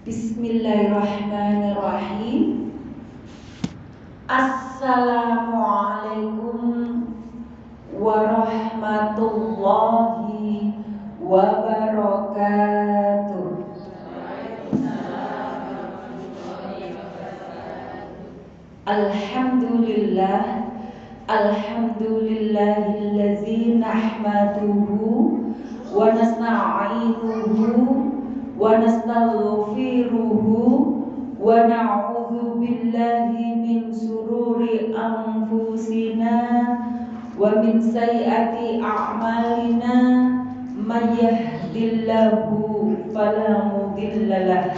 Bismillahirrahmanirrahim. Assalamualaikum warahmatullahi wabarakatuh. Alhamdulillah, alhamdulillahillazi nahmaduhu wa nasta'inuhu wa nastaghfiruhu wa na'udzu billahi min sururi anfusina wa min sayyiati a'malina may yahdihillahu fala mudhillalah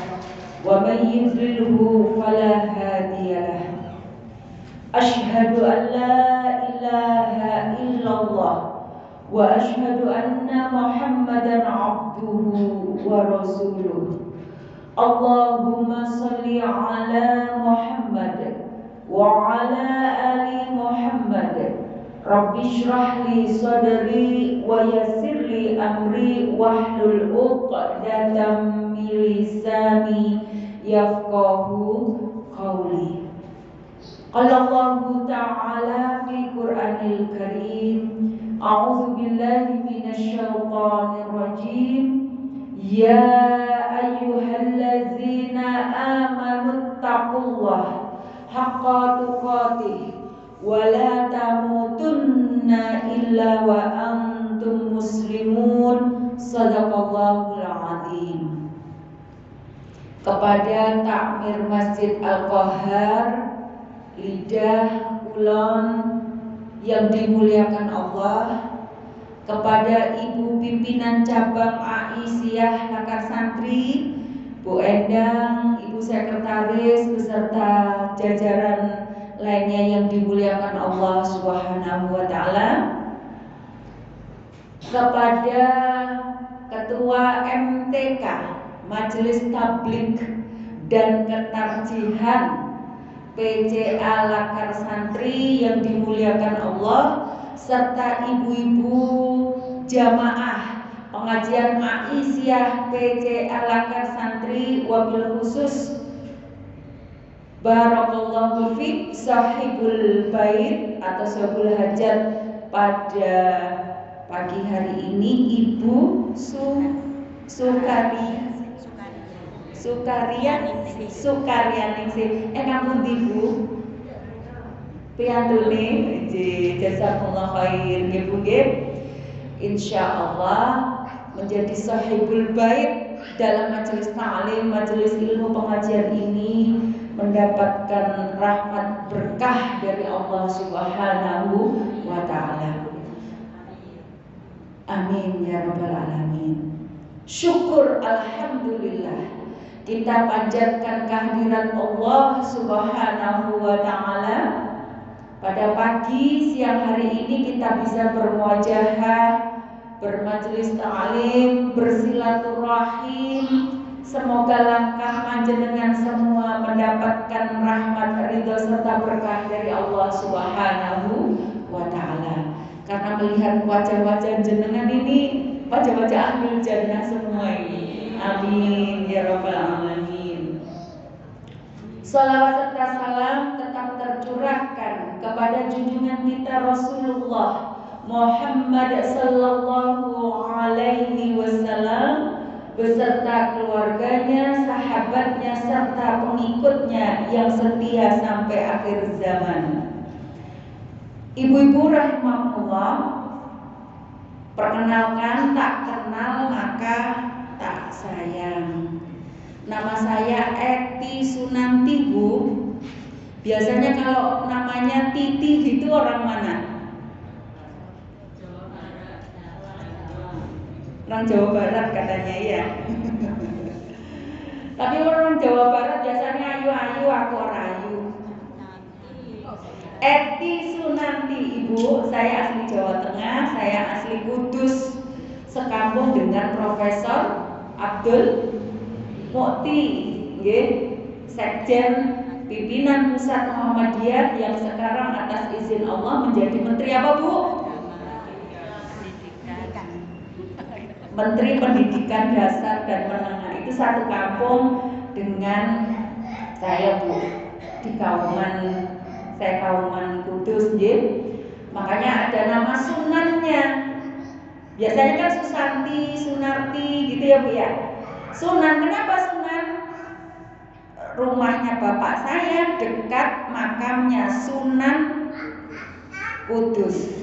wa may yudlilhu fala hadiyalah. Asyhadu an la ilaha illallah wa asyhadu anna Muhammadan abduhu wa rasuluh. Allahumma salli ala Muhammad wa ala ali Muhammad. Rabbi shrah li sadri wa yassir li amri wahlul 'uqdatam min lisani yafqahu qawli. Qala Allahu ta'ala fi Qur'anil Karim, a'udzu billahi minasy syaithanir rajim. Ya ayyuhallazina amanu taqullaha haqqa tuqatih wa la tamutunna illa wa antum muslimun. Shadaqallahul azim. Kepada takmir Masjid Al-Qahar, lidah kulon yang dimuliakan Allah, kepada Ibu Pimpinan Cabang Aisyah Lakar Santri, Bu Endang, Ibu Sekretaris beserta jajaran lainnya yang dimuliakan Allah Subhanahu wa taala, kepada Ketua MTK Majelis Tabligh dan Ketarjihan PCA Lakar Santri yang dimuliakan Allah, serta ibu-ibu jamaah pengajian Aisyah PCA Lakar Santri, wabil khusus barakallahu fiik sahibul bait atau sahibul hajat pada pagi hari ini, Ibu Sukarianingsih kampung Ibu piyantune jazakumullah khair nggih Bu nggih. Insyaallah menjadi sahibul bait dalam majelis ta'lim, majelis ilmu pengajian ini mendapatkan rahmat berkah dari Allah Subhanahu wa taala. Amin ya rabbal alamin. Syukur alhamdulillah kita panjatkan kehadiran Allah Subhanahu wa ta'ala. Pada pagi siang hari ini kita bisa bermuajahah, bermajelis ta'lim, bersilaturahim. Semoga langkah panjenengan semua mendapatkan rahmat, ridho serta berkah dari Allah Subhanahu wa ta'ala. Karena melihat wajah-wajah jenengan ini, wajah-wajah ahlul jannah semua ini. Amin ya rabbal alamin. Salawat serta salam tetap tercurahkan kepada junjungan kita Rasulullah Muhammad sallallahu alaihi wasallam beserta keluarganya, sahabatnya serta pengikutnya yang setia sampai akhir zaman. Ibu-ibu rahimahullah, perkenalkan, tak kenal maka tak sayang. Nama saya Eti Sunanti, Bu. Biasanya kalau namanya Titi itu orang mana? Orang Jawa Barat katanya ya. Tapi orang Jawa Barat biasanya ayu-ayu, aku orang ayu. Eti Sunanti, Ibu. Saya asli Jawa Tengah, saya asli Kudus, sekampung dengan Profesor Abdul Mukti, nggih, Sekjen Pimpinan Pusat Muhammadiyah yang sekarang atas izin Allah menjadi Menteri apa, Bu? Menteri Pendidikan Dasar dan Menengah. Itu satu kampung dengan saya Bu di saya Kauman Kudus nggih. Makanya ada nama Sunannya. Biasanya kan Susanti, Sunarti gitu ya Bu ya. Sunan, kenapa Sunan? Rumahnya bapak saya dekat makamnya Sunan Kudus.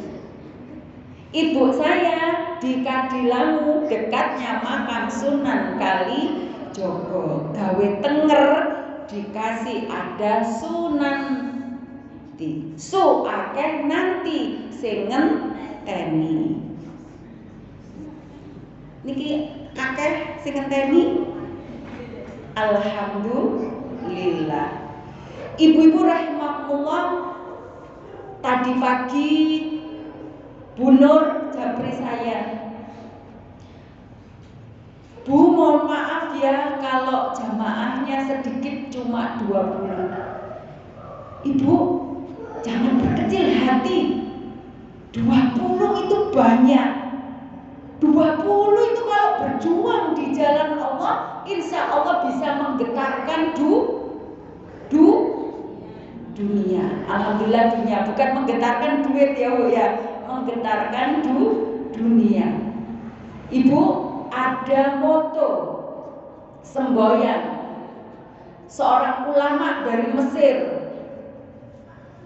Ibu saya di Kadilangu dekatnya makam Sunan Kalijogo. Gawe tenger dikasih ada Sunan di su akeh nanti singen teni. Niki akeh singen teni. Alhamdulillah. Ibu-ibu rahimahullah, tadi pagi Bu Nur japri saya, Bu mohon maaf ya kalau jamaahnya sedikit cuma 20. Ibu jangan berkecil hati, 20 itu banyak. 20 itu kalau berjuang di jalan Allah, insya Allah bisa menggetarkan dunia. Alhamdulillah dunia, bukan menggetarkan duit ya Bu ya, menggetarkan dunia. Ibu, ada moto semboyan seorang ulama dari Mesir.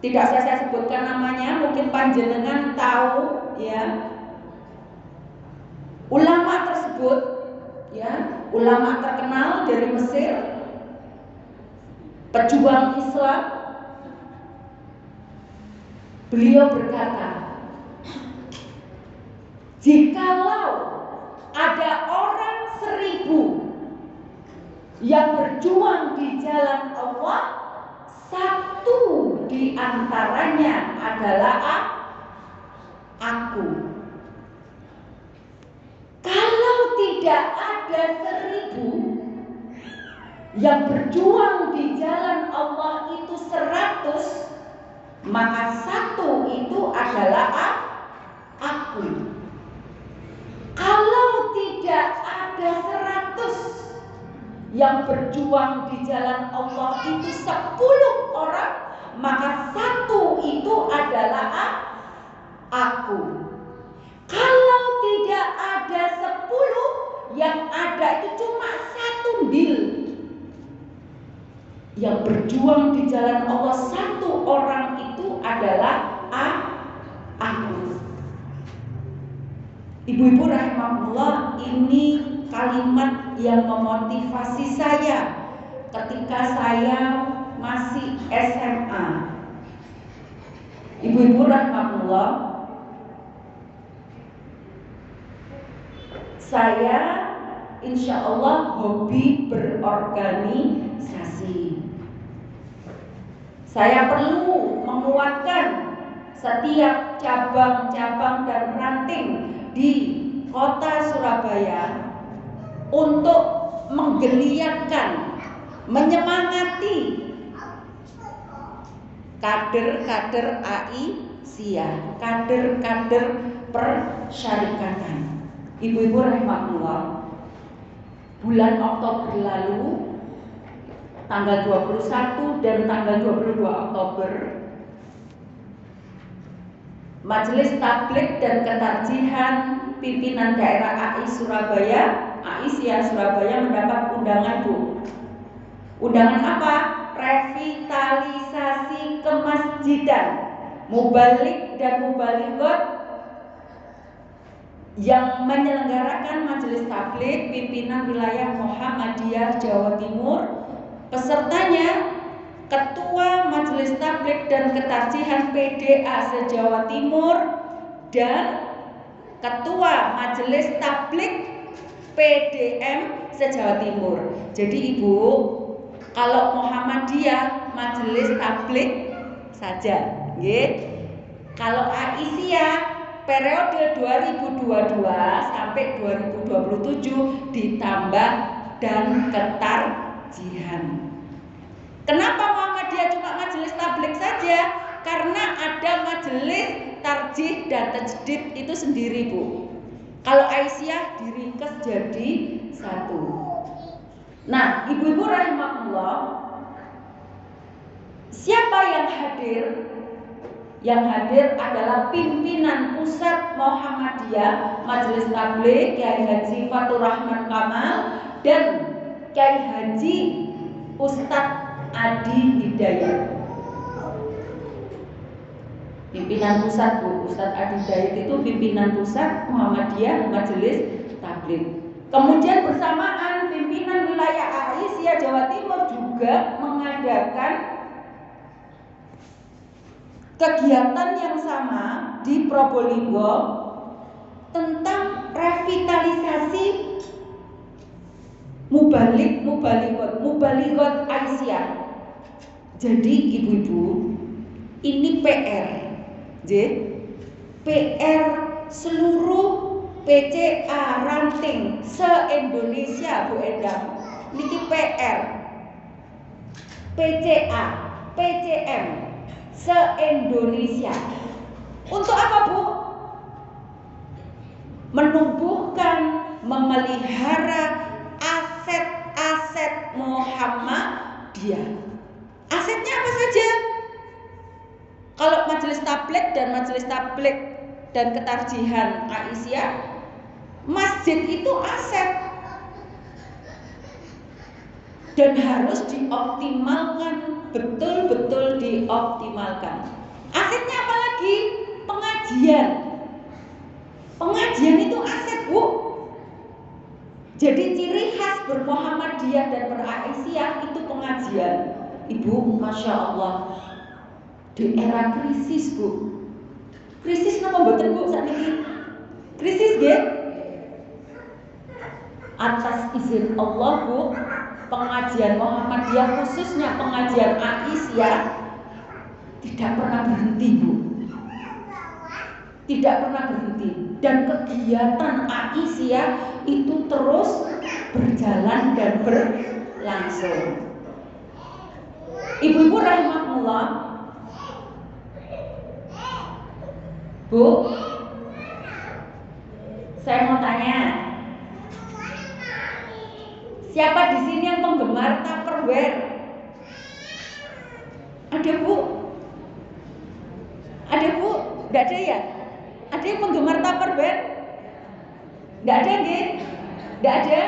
Tidak saya sebutkan namanya, mungkin panjenengan tahu ya. Ulama tersebut ya, ulama terkenal dari Mesir, pejuang Islam. Beliau berkata, jikalau ada orang 1000 yang berjuang di jalan Allah, satu di antaranya adalah aku. Kalau tidak ada 1000 yang berjuang di jalan Allah itu 100, maka satu itu adalah aku. Kalau tidak ada 100 yang berjuang di jalan Allah itu 10 orang, maka satu itu adalah aku. Kalau tidak ada 10, yang ada itu cuma 1 bil. Yang berjuang di jalan Allah 1 orang itu adalah aku. Ibu-ibu rahimahullah, ini kalimat yang memotivasi saya ketika saya masih SMA. Ibu-ibu rahimahullah, saya insya Allah hobi berorganisasi. Saya perlu menguatkan setiap cabang-cabang dan ranting di kota Surabaya untuk menggeliatkan, menyemangati kader-kader Aisyah, kader-kader persyarikatan. Ibu-ibu rahimahullah, bulan Oktober lalu, tanggal 21 dan tanggal 22 Oktober, Majelis Tabligh dan Ketarjihan Pimpinan Daerah Aisyah Surabaya mendapat undangan Bu. Undangan apa? Revitalisasi kemasjidan, mubalik dan mubalighot yang menyelenggarakan Majelis Tabligh Pimpinan Wilayah Muhammadiyah Jawa Timur. Pesertanya Ketua Majelis Tabligh dan Ketarjihan PDA se-Jawa Timur dan Ketua Majelis Tabligh PDM se-Jawa Timur. Jadi Ibu, kalau Muhammadiyah Majelis Tabligh saja, nggih. Kalau Aisyah periode 2022 sampai 2027 ditambah dan ketarjihan. Kenapa Muhammadiyah cuma majelis tabligh saja? Karena ada majelis tarjih dan tajdid itu sendiri Bu. Kalau Aisyah diringkas jadi satu. Nah, ibu-ibu rahimahullah, siapa yang hadir? Yang hadir adalah pimpinan pusat Muhammadiyah Majelis Tabligh Kiai Haji Fatur Rahman Kamal dan Kiai Haji Ustadz Adi Hidayat. Pimpinan pusat, Bu, Ustadz Adi Hidayat itu pimpinan pusat Muhammadiyah Majelis Tabligh. Kemudian bersamaan pimpinan wilayah Aisyah Jawa Timur juga mengadakan kegiatan yang sama di Probolinggo tentang revitalisasi mubalighot Aisyah. Jadi ibu-ibu, ini PR seluruh PCA ranting se-Indonesia, Bu Endang. Niki PR PCA, PCM se-Indonesia. Untuk apa, Bu? Menumbuhkan, memelihara aset-aset Muhammadiyah. Asetnya apa saja? Kalau Majelis Tabligh dan Ketarjihan Aisyah, masjid itu aset dan harus dioptimalkan, betul-betul dioptimalkan. Asetnya apa lagi? Pengajian. Pengajian itu aset, Bu. Jadi ciri khas bermuhammadiyah dan beraisyah itu pengajian. Ibu, Masya Allah, di era krisis, Bu. Krisis napa mboten, Bu, sakniki? Krisis nggih? Atas izin Allah, Bu, pengajian Muhammadiyah khususnya pengajian Aisyah tidak pernah berhenti, Bu. Tidak pernah berhenti, dan kegiatan Aisyah itu terus berjalan dan berlangsung. Ibu-ibu rahimahullah, Bu, saya mau tanya, siapa di sini yang penggemar Tupperware? Ada, Bu? Ada, Bu? Tidak ada ya? Ada yang penggemar Tupperware? Tidak ada, nggih? Tidak ada?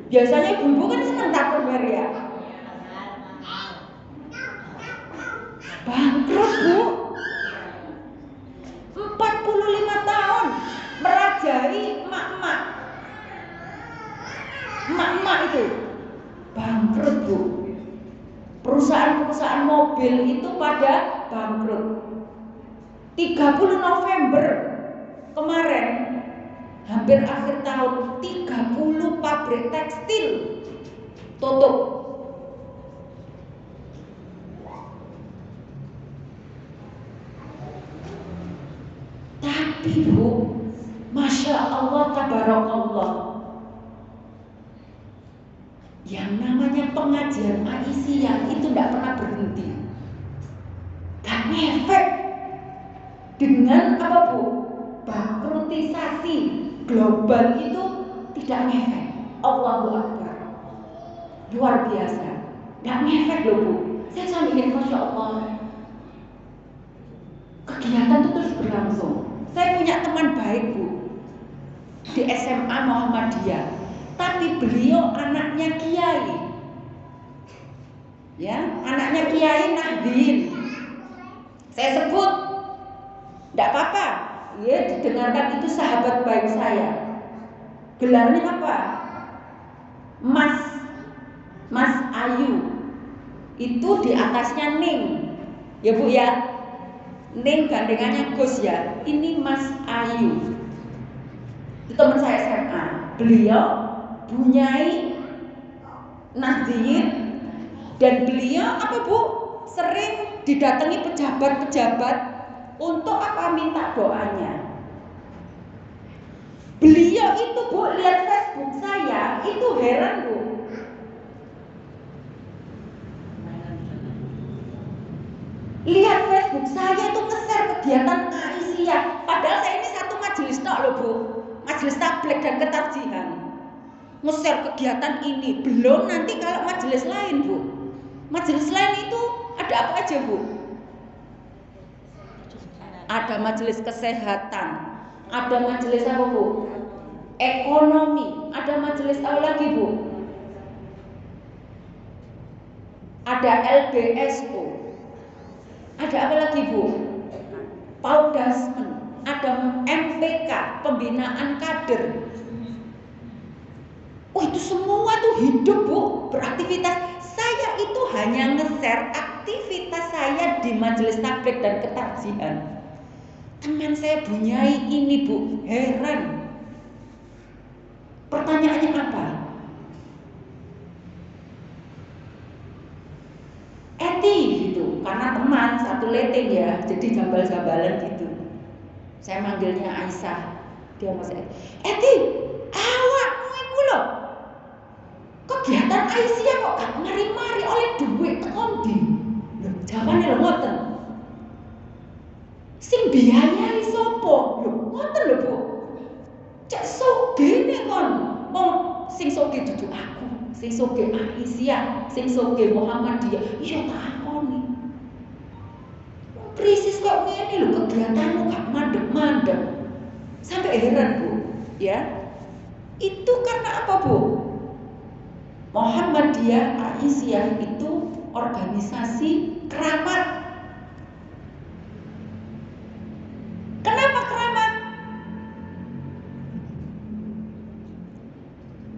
Biasanya ibu-ibu kan senang Tupperware ya? Bangkrut, Bu. 45 tahun merajai emak-emak. Emak-emak itu bangkrut, Bu. Perusahaan-perusahaan mobil itu pada bangkrut. 30 November kemarin, hampir akhir tahun, 30 pabrik tekstil tutup. Tapi, Bu, Masya Allah, tabarakallah, yang namanya pengajian Aisyah itu tidak pernah berhenti. Dan ngefek dengan apa, Bu? Bangkrutisasi global itu tidak ngefek. Allahu Akbar, luar biasa, tidak ngefek loh, Bu. Saya sambil Masya Allah, kegiatan itu terus berlangsung. Saya punya teman baik, Bu, di SMA Muhammadiyah, tapi beliau anaknya kiai, ya, anaknya Kiai Nahdien. Saya sebut, tidak apa-apa, ya, didengarkan, itu sahabat baik saya. Gelarnya apa? Mas Ayu. Itu di atasnya Ning, ya, Bu, ya. Ning gandengannya Gus, ya. Ini Mas Ayu, itu teman saya SMA. Beliau Bunyai Nahdien, dan beliau apa, Bu? Sering didatangi pejabat-pejabat untuk apa? Minta doanya. Beliau itu, Bu, lihat Facebook saya itu heran, Bu. Lihat Facebook saya itu nge-share kegiatan Aisyah. Padahal saya ini satu majelis tok loh, Bu. Majelis Tabligh dan Ketarjihan. nge-share kegiatan ini. Belum nanti kalau majelis lain, Bu. Majelis lain itu ada apa aja, Bu? Ada majelis kesehatan, ada majelis apa, Bu? Ekonomi, ada majelis apa lagi, Bu? Ada LBSO. Ada apa lagi, Bu? Paudasmen, ada MPK, pembinaan kader. Oh, itu semua tuh hidup, Bu, beraktivitas. Saya itu hanya nge-share aktivitas saya di majelis tabligh dan ketarjihan. Teman saya bunyai ini, Bu, heran. Pertanyaannya apa? Eti gitu, karena teman satu leteng ya, jadi jambal-jambalan gitu. Saya manggilnya Aisyah, dia masih Eti, awakmu iku lho. Kegiatan Aisyah kok gak mari-mari oleh duit kondi. Lho, jawabane lho ngoten. Sing biayai sapa? Lho, ngoten lho, Bu. Cek sugih kon. Wong sing sugih dudu aku, sing sugih Aisyah, sing sugih Muhammadiyah. Iya tak akoni. Krisis kok ngene lho, kegiatanmu gak mandek-mandek. Sampai heran, Bu, ya. Itu karena apa, Bu? Muhammadiyah Aisyah itu organisasi keramat. Kenapa keramat?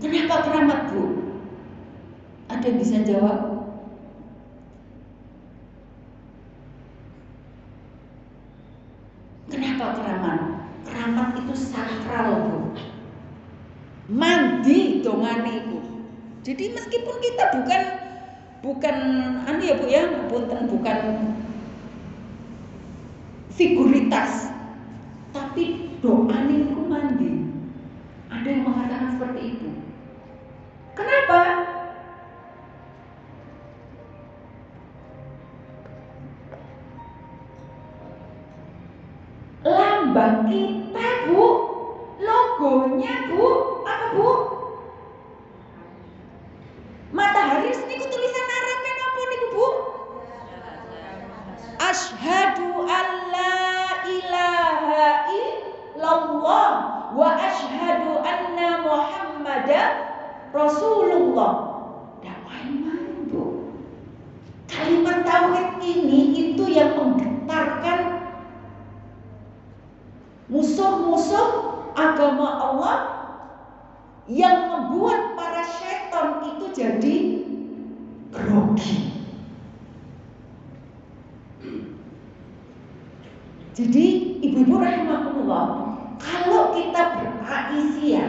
Kenapa keramat, Bu? Ada yang bisa jawab? Kenapa keramat? Keramat itu sakral, Bu. Mandi dongane iku. Jadi meskipun kita bukan anu ya, Bu ya, bukan figuritas, tapi doane iku mandi. Ada yang mengatakan seperti itu. Kenapa? Lambang kita, Bu, logonya, Bu, apa, Bu? Matahari niku tulisan Arabe napa niku, Bu? Asyhadu alla ilaha illallah wa asyhadu anna Muhammadar Rasulullah. Tidak main-main, Bu. Kalimat tauhid ini itu yang menggetarkan musuh-musuh agama Allah, yang membuat para syaitan itu jadi grogi. Jadi ibu-ibu rahimahullah, kalau kita beraisyah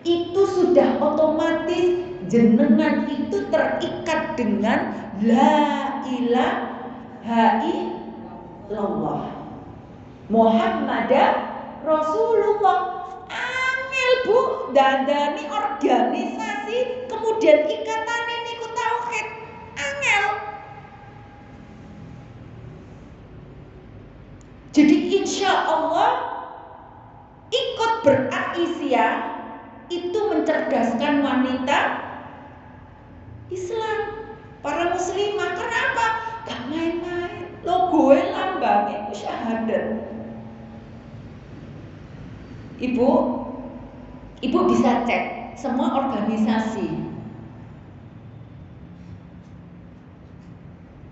itu sudah otomatis jenengan itu terikat dengan la ilaha illallah Muhammadar Rasulullah. Angel, Bu, dandani organisasi kemudian ikatan ini ku tauhid. Angel. Jadi insya Allah ikut beraisyah itu mencerdaskan wanita Islam, para muslimah. Kenapa? Gak main-main. Logoe lambangnya itu syahadat. Ibu bisa cek semua organisasi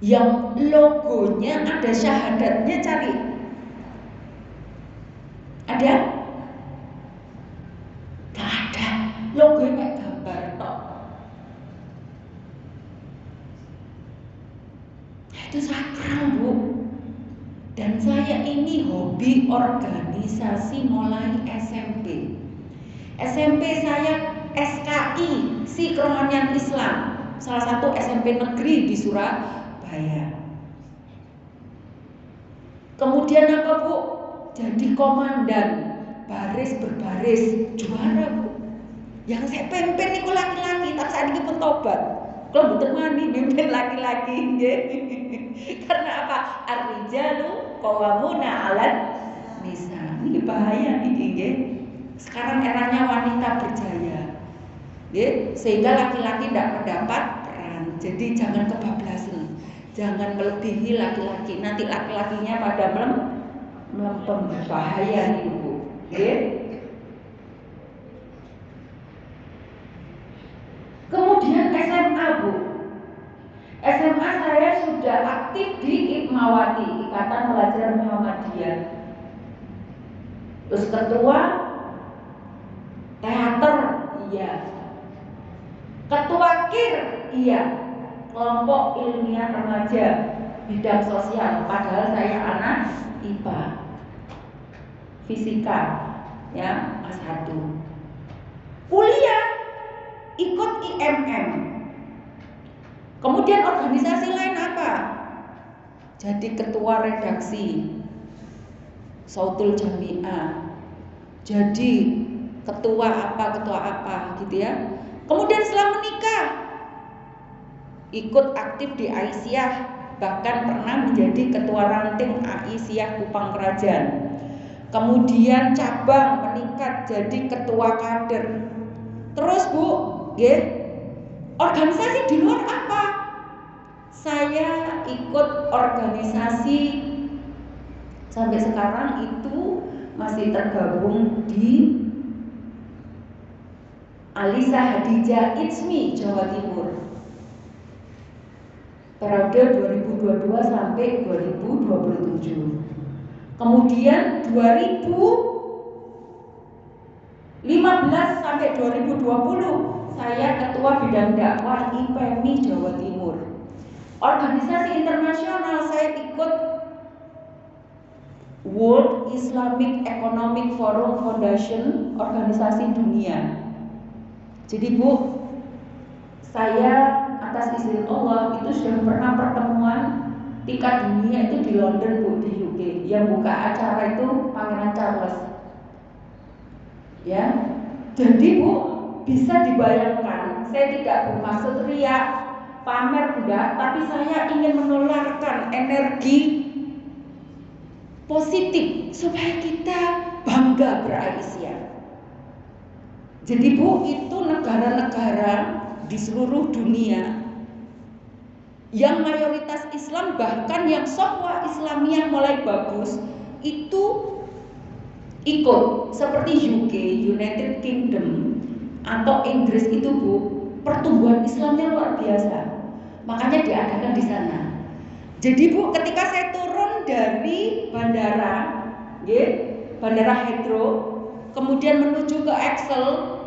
yang logonya ada syahadatnya, cari. Ada? Gak ada. Logonya gambar tok. Itu sakral, Bu. Dan saya ini hobi organisasi mulai SMP. SMP saya SKI, Si Kerohanian Islam, salah satu SMP negeri di Surabaya. Kemudian apa, Bu? Jadi komandan baris berbaris, juara, Bu. Yang saya pimpin itu laki-laki, tapi saat ini pun tobat. Kalau betul mani pimpin laki-laki, karena apa? Ar-rijalu qawwamuna 'alan nisa. Ini bahaya nih, nggih. Sekarang eranya wanita berjaya. sehingga laki-laki tidak mendapat peran. Jadi jangan kebablasan, jangan melebihi laki-laki. Nanti laki-lakinya pada melempem, bahaya nih Bu. Kemudian SMA Bu. SMA saya sudah aktif di IPMAWATI, Ikatan Pelajar Muhammadiyah. Terus ketua teater, iya. Ketua KIR, iya. Kelompok ilmiah remaja bidang sosial. Padahal saya anak IPA, fisika, ya A1. Kuliah ikut IMM. Kemudian organisasi lain apa? Jadi ketua redaksi Sautul Jami'ah. Jadi ketua apa gitu ya. Kemudian setelah menikah ikut aktif di Aisyah, bahkan pernah menjadi ketua ranting Aisyah Kupang Kerajaan. Kemudian cabang meningkat jadi ketua kader. Terus Bu, organisasi di luar apa? Saya ikut organisasi sampai sekarang itu masih tergabung di Alisa Hadijah Itsmi Jawa Timur. Periode 2022 sampai 2027. Kemudian 2015 sampai 2020 saya ketua bidang dakwah IPMI Jawa Timur. Organisasi internasional saya ikut World Islamic Economic Forum Foundation, organisasi dunia. Jadi Bu, saya atas izin Allah itu sudah pernah pertemuan tingkat dunia itu di London Bu, di UK. Yang buka acara itu Pangeran Charles. Ya, jadi Bu bisa dibayangkan, saya tidak bermaksud riak, pamer enggak, tapi saya ingin menularkan energi positif supaya kita bangga berAisyah. Jadi Bu, itu negara-negara di seluruh dunia yang mayoritas Islam, bahkan yang sohwa Islamiyah mulai bagus, itu ikut. Seperti UK, United Kingdom atau Inggris itu Bu, pertumbuhan Islamnya luar biasa. Makanya diadakan di sana. Jadi Bu, ketika saya turun dari bandara, Bandara Heathrow, kemudian menuju ke Excel,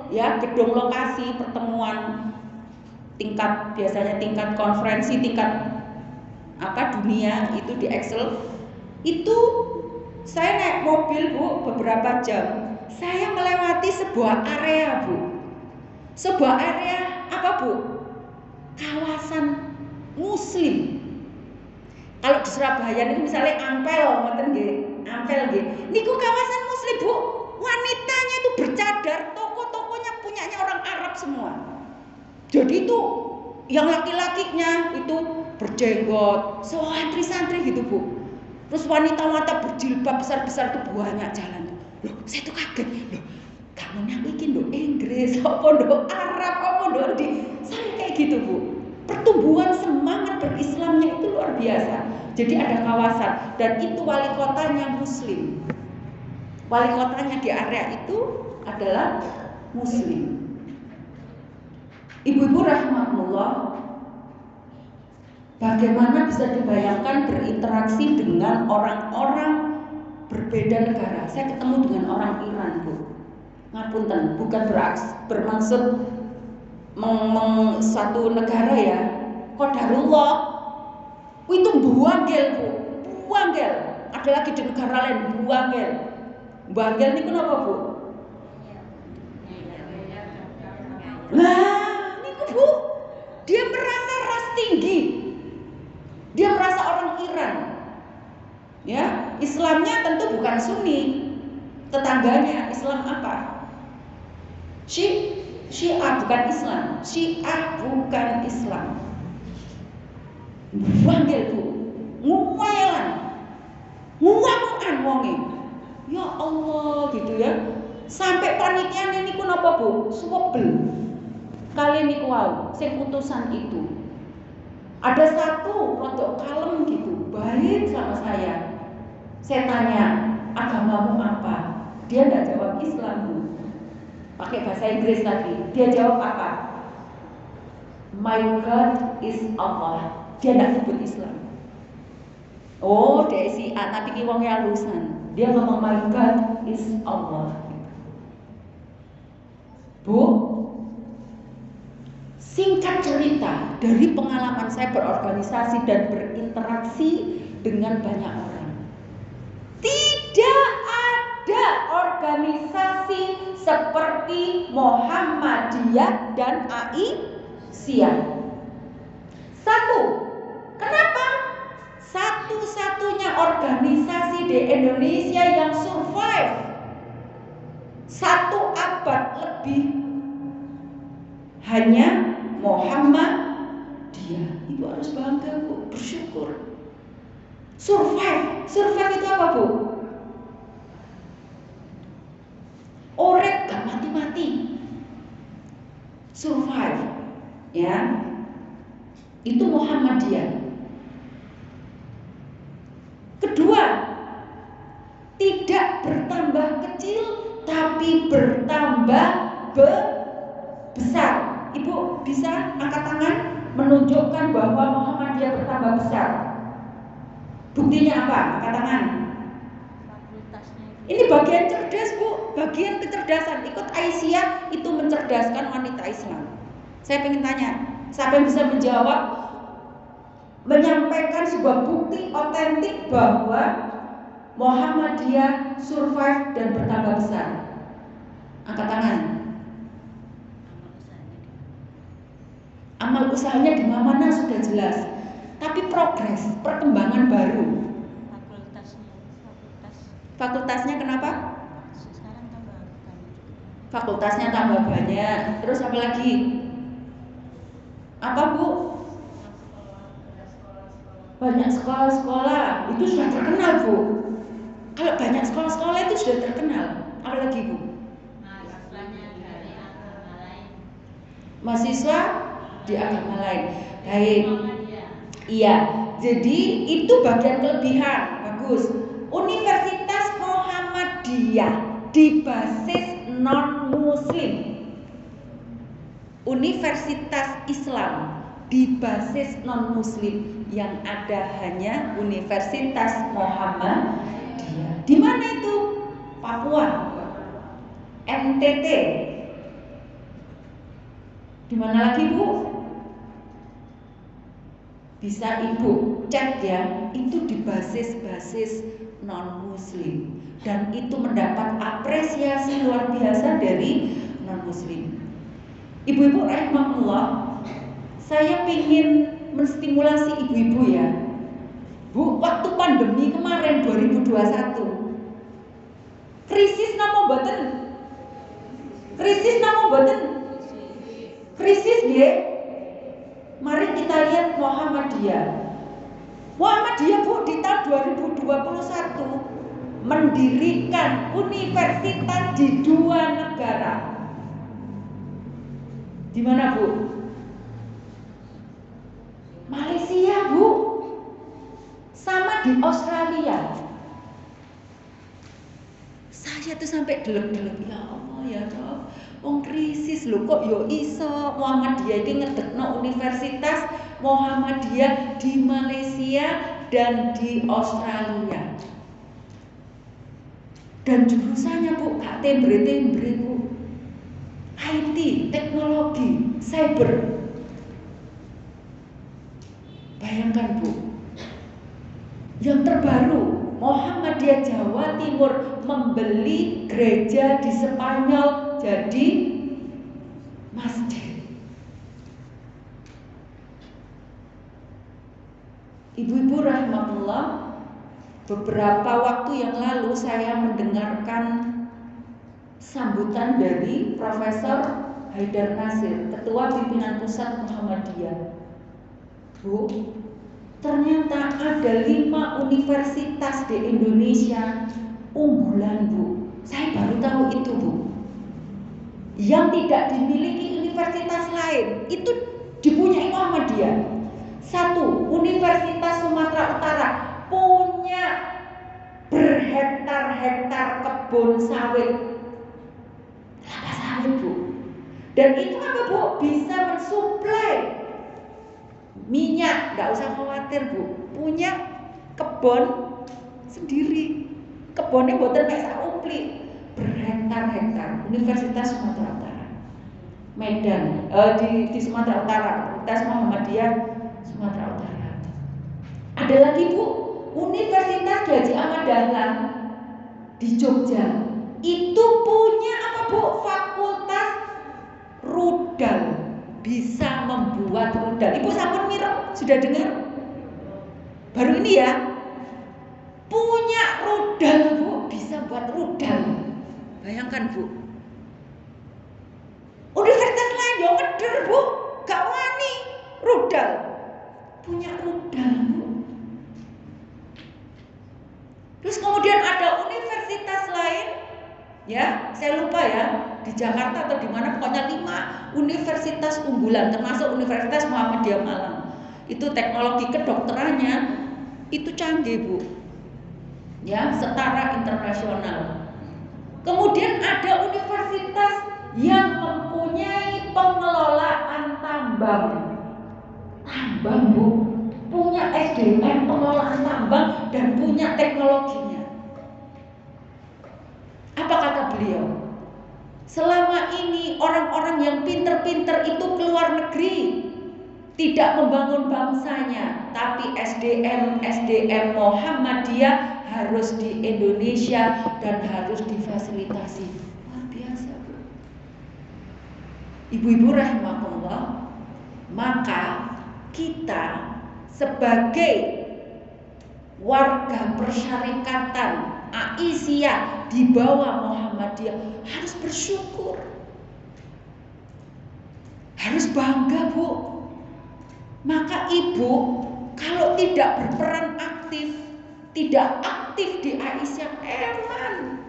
ya, gedung lokasi pertemuan tingkat, biasanya tingkat konferensi tingkat dunia itu di Excel. Itu saya naik mobil Bu beberapa jam, saya melewati sebuah area Bu. Sebuah area apa Bu? Kawasan Muslim. Kalau di Surabaya ini misalnya Ampel, ngoten nggih, Ampel nggih. Niku kawasan Muslim Bu. Wanitanya itu bercadar, toko-tokonya punyanya orang Arab semua. Jadi itu yang laki-lakinya itu berjenggot, santri-santri gitu Bu. Terus wanita-wanita berjilbab besar-besar itu banyak jalan. Loh, saya tuh kaget. Loh, kamu nyakikin do Inggris, apa do Arab, apa do di, saya kayak gitu Bu. Pertumbuhan semangat berislamnya itu luar biasa. Jadi ada kawasan dan itu wali kotanya Muslim. Wali kotanya di area itu adalah Muslim. Ibu-ibu rahmatullah, bagaimana bisa dibayangkan berinteraksi dengan orang-orang berbeda negara. Saya ketemu dengan orang Iran Bu. Ngapunten, bukan bermaksud suatu negara ya. Qadarullah itu buangel Bu, buangel. Ada lagi di negara lain buangel. Buangel ini kenapa Bu? Nah, ini Bu, dia merasa ras tinggi. Dia merasa orang Iran. Ya, Islamnya tentu bukan Sunni. Tetangganya Islam apa? Syiah bukan Islam. Syiah bukan Islam. Banggil Bu, nguwayalan, nguwamuan wonge. Ya Allah gitu ya. Sampai panitia ini pun apa Bu? Swabel. sekali niku wau sing utusan itu. Ada satu rodok kalem gitu, baik sama saya. Saya tanya, agamamu apa? Dia enggak jawab Islam, Bu. Pakai bahasa Inggris lagi. Dia jawab apa? My God is Allah. Dia enggak sebut Islam. Oh, dia si A, tapi ki wong halusan. Dia ngomong my God is Allah. Bu, singkat cerita, dari pengalaman saya berorganisasi dan berinteraksi dengan banyak orang, tidak ada organisasi seperti Muhammadiyah dan Aisyah. Satu, kenapa? Satu-satunya organisasi di Indonesia yang survive 1 abad lebih hanya Muhammadiyah. Ibu harus bangga, Bu, bersyukur. Survive itu apa, Bu? Urip gak mati-mati. Survive, ya. Itu Muhammadiyah. Kedua, tidak bertambah kecil tapi bertambah besar. Ibu bisa angkat tangan menunjukkan bahwa Muhammadiyah bertambah besar. Buktinya apa? Angkat tangan. Ini bagian cerdas, Bu, bagian kecerdasan. Ikut Aisyah itu mencerdaskan wanita Islam. Saya pengen tanya, siapa yang bisa menjawab, menyampaikan sebuah bukti otentik bahwa Muhammadiyah survive dan bertambah besar? Angkat tangan. Amal usahanya di mana sudah jelas, tapi progres, perkembangan baru. Fakultasnya kenapa? Fakultasnya tambah banyak. Terus apa lagi? Apa, Bu? Banyak sekolah-sekolah. Itu sudah terkenal, Bu. Kalau banyak sekolah-sekolah itu sudah terkenal. Apa lagi, Bu? Mahasiswa di agama lain. Baik. Iya. Jadi itu bagian kelebihan. Bagus. Universitas Muhammadiyah di basis non-muslim. Universitas Islam di basis non-muslim, yang ada hanya Universitas Muhammadiyah. Di mana itu? Papua, NTT. Di mana lagi, Bu? Bisa Ibu cek ya, itu di basis non-muslim, dan itu mendapat apresiasi luar biasa dari non-muslim. Ibu-ibu rahimahullah, saya ingin menstimulasi ibu-ibu ya, Bu. Waktu pandemi kemarin 2021, krisis napa mboten? Krisis nggih. Mari kita lihat Muhammadiyah, Bu, di tahun 2021 mendirikan universitas di 2 negara. Di mana, Bu? Malaysia, Bu. Sama di Australia. Saya tuh sampai delek-delek, ya Allah ya Rob, wong krisis lho kok yo iso Muhammadiyah iki ngedekno Universitas Muhammadiyah di Malaysia dan di Australia. Dan jurusannya, Bu, gak tembre-tembre, Bu. IT, teknologi, cyber. Bayangkan, Bu. Yang terbaru, Muhammadiyah Jawa Timur membeli gereja di Spanyol jadi masjid. Ibu-ibu rahmatullah, beberapa waktu yang lalu saya mendengarkan sambutan dari Profesor Haidar Nasir, Ketua Pimpinan Pusat Muhammadiyah. Bu, ternyata ada 5 universitas di Indonesia unggulan, Bu. Saya baru tahu itu, Bu. Yang tidak dimiliki universitas lain itu dipunyai Muhammadiyah. Satu, Universitas Sumatera Utara punya berhektar-hektar kebun sawit, kelapa sawit Bu. Dan itu apa Bu? Bisa mensuplai minyak, nggak usah khawatir Bu. Punya kebun sendiri, kebunnya buatan kayak saupli, berhektar-hektar. Universitas Sumatera Utara, Medan, di Sumatera Utara, Universitas Muhammadiyah Sumatera Utara. Ada lagi Bu, Universitas Gajah Ahmad Dahlan di Jogja. Itu punya apa Bu? Fakultas rudal, bisa membuat rudal. Ibu sampun mireng, sudah dengar? Baru ini ya. Punya rudal Bu, bisa buat rudal. Bayangkan Bu. Universitas lain yang ngeder Bu, gak wani rudal. Punya rudal Bu. Terus kemudian ada universitas lain, ya saya lupa ya, di Jakarta atau di mana, pokoknya 5 universitas unggulan, termasuk Universitas Muhammadiyah Malang. Itu teknologi kedokterannya itu canggih Bu, ya setara internasional. Kemudian ada universitas yang mempunyai pengelolaan tambang Bu, punya SDM pengelolaan tambang dan punya teknologinya. Apa kata beliau? Selama ini orang-orang yang pinter-pinter itu keluar negeri, tidak membangun bangsanya, tapi SDM Muhammadiyah harus di Indonesia dan harus difasilitasi. Luar biasa Bu. Ibu-ibu rahimakumullah, maka kita sebagai warga persyarikatan Aisyah di bawah Muhammadiyah harus bersyukur, harus bangga Bu. Maka ibu kalau tidak berperan aktif, tidak aktif di Aisyah, eman,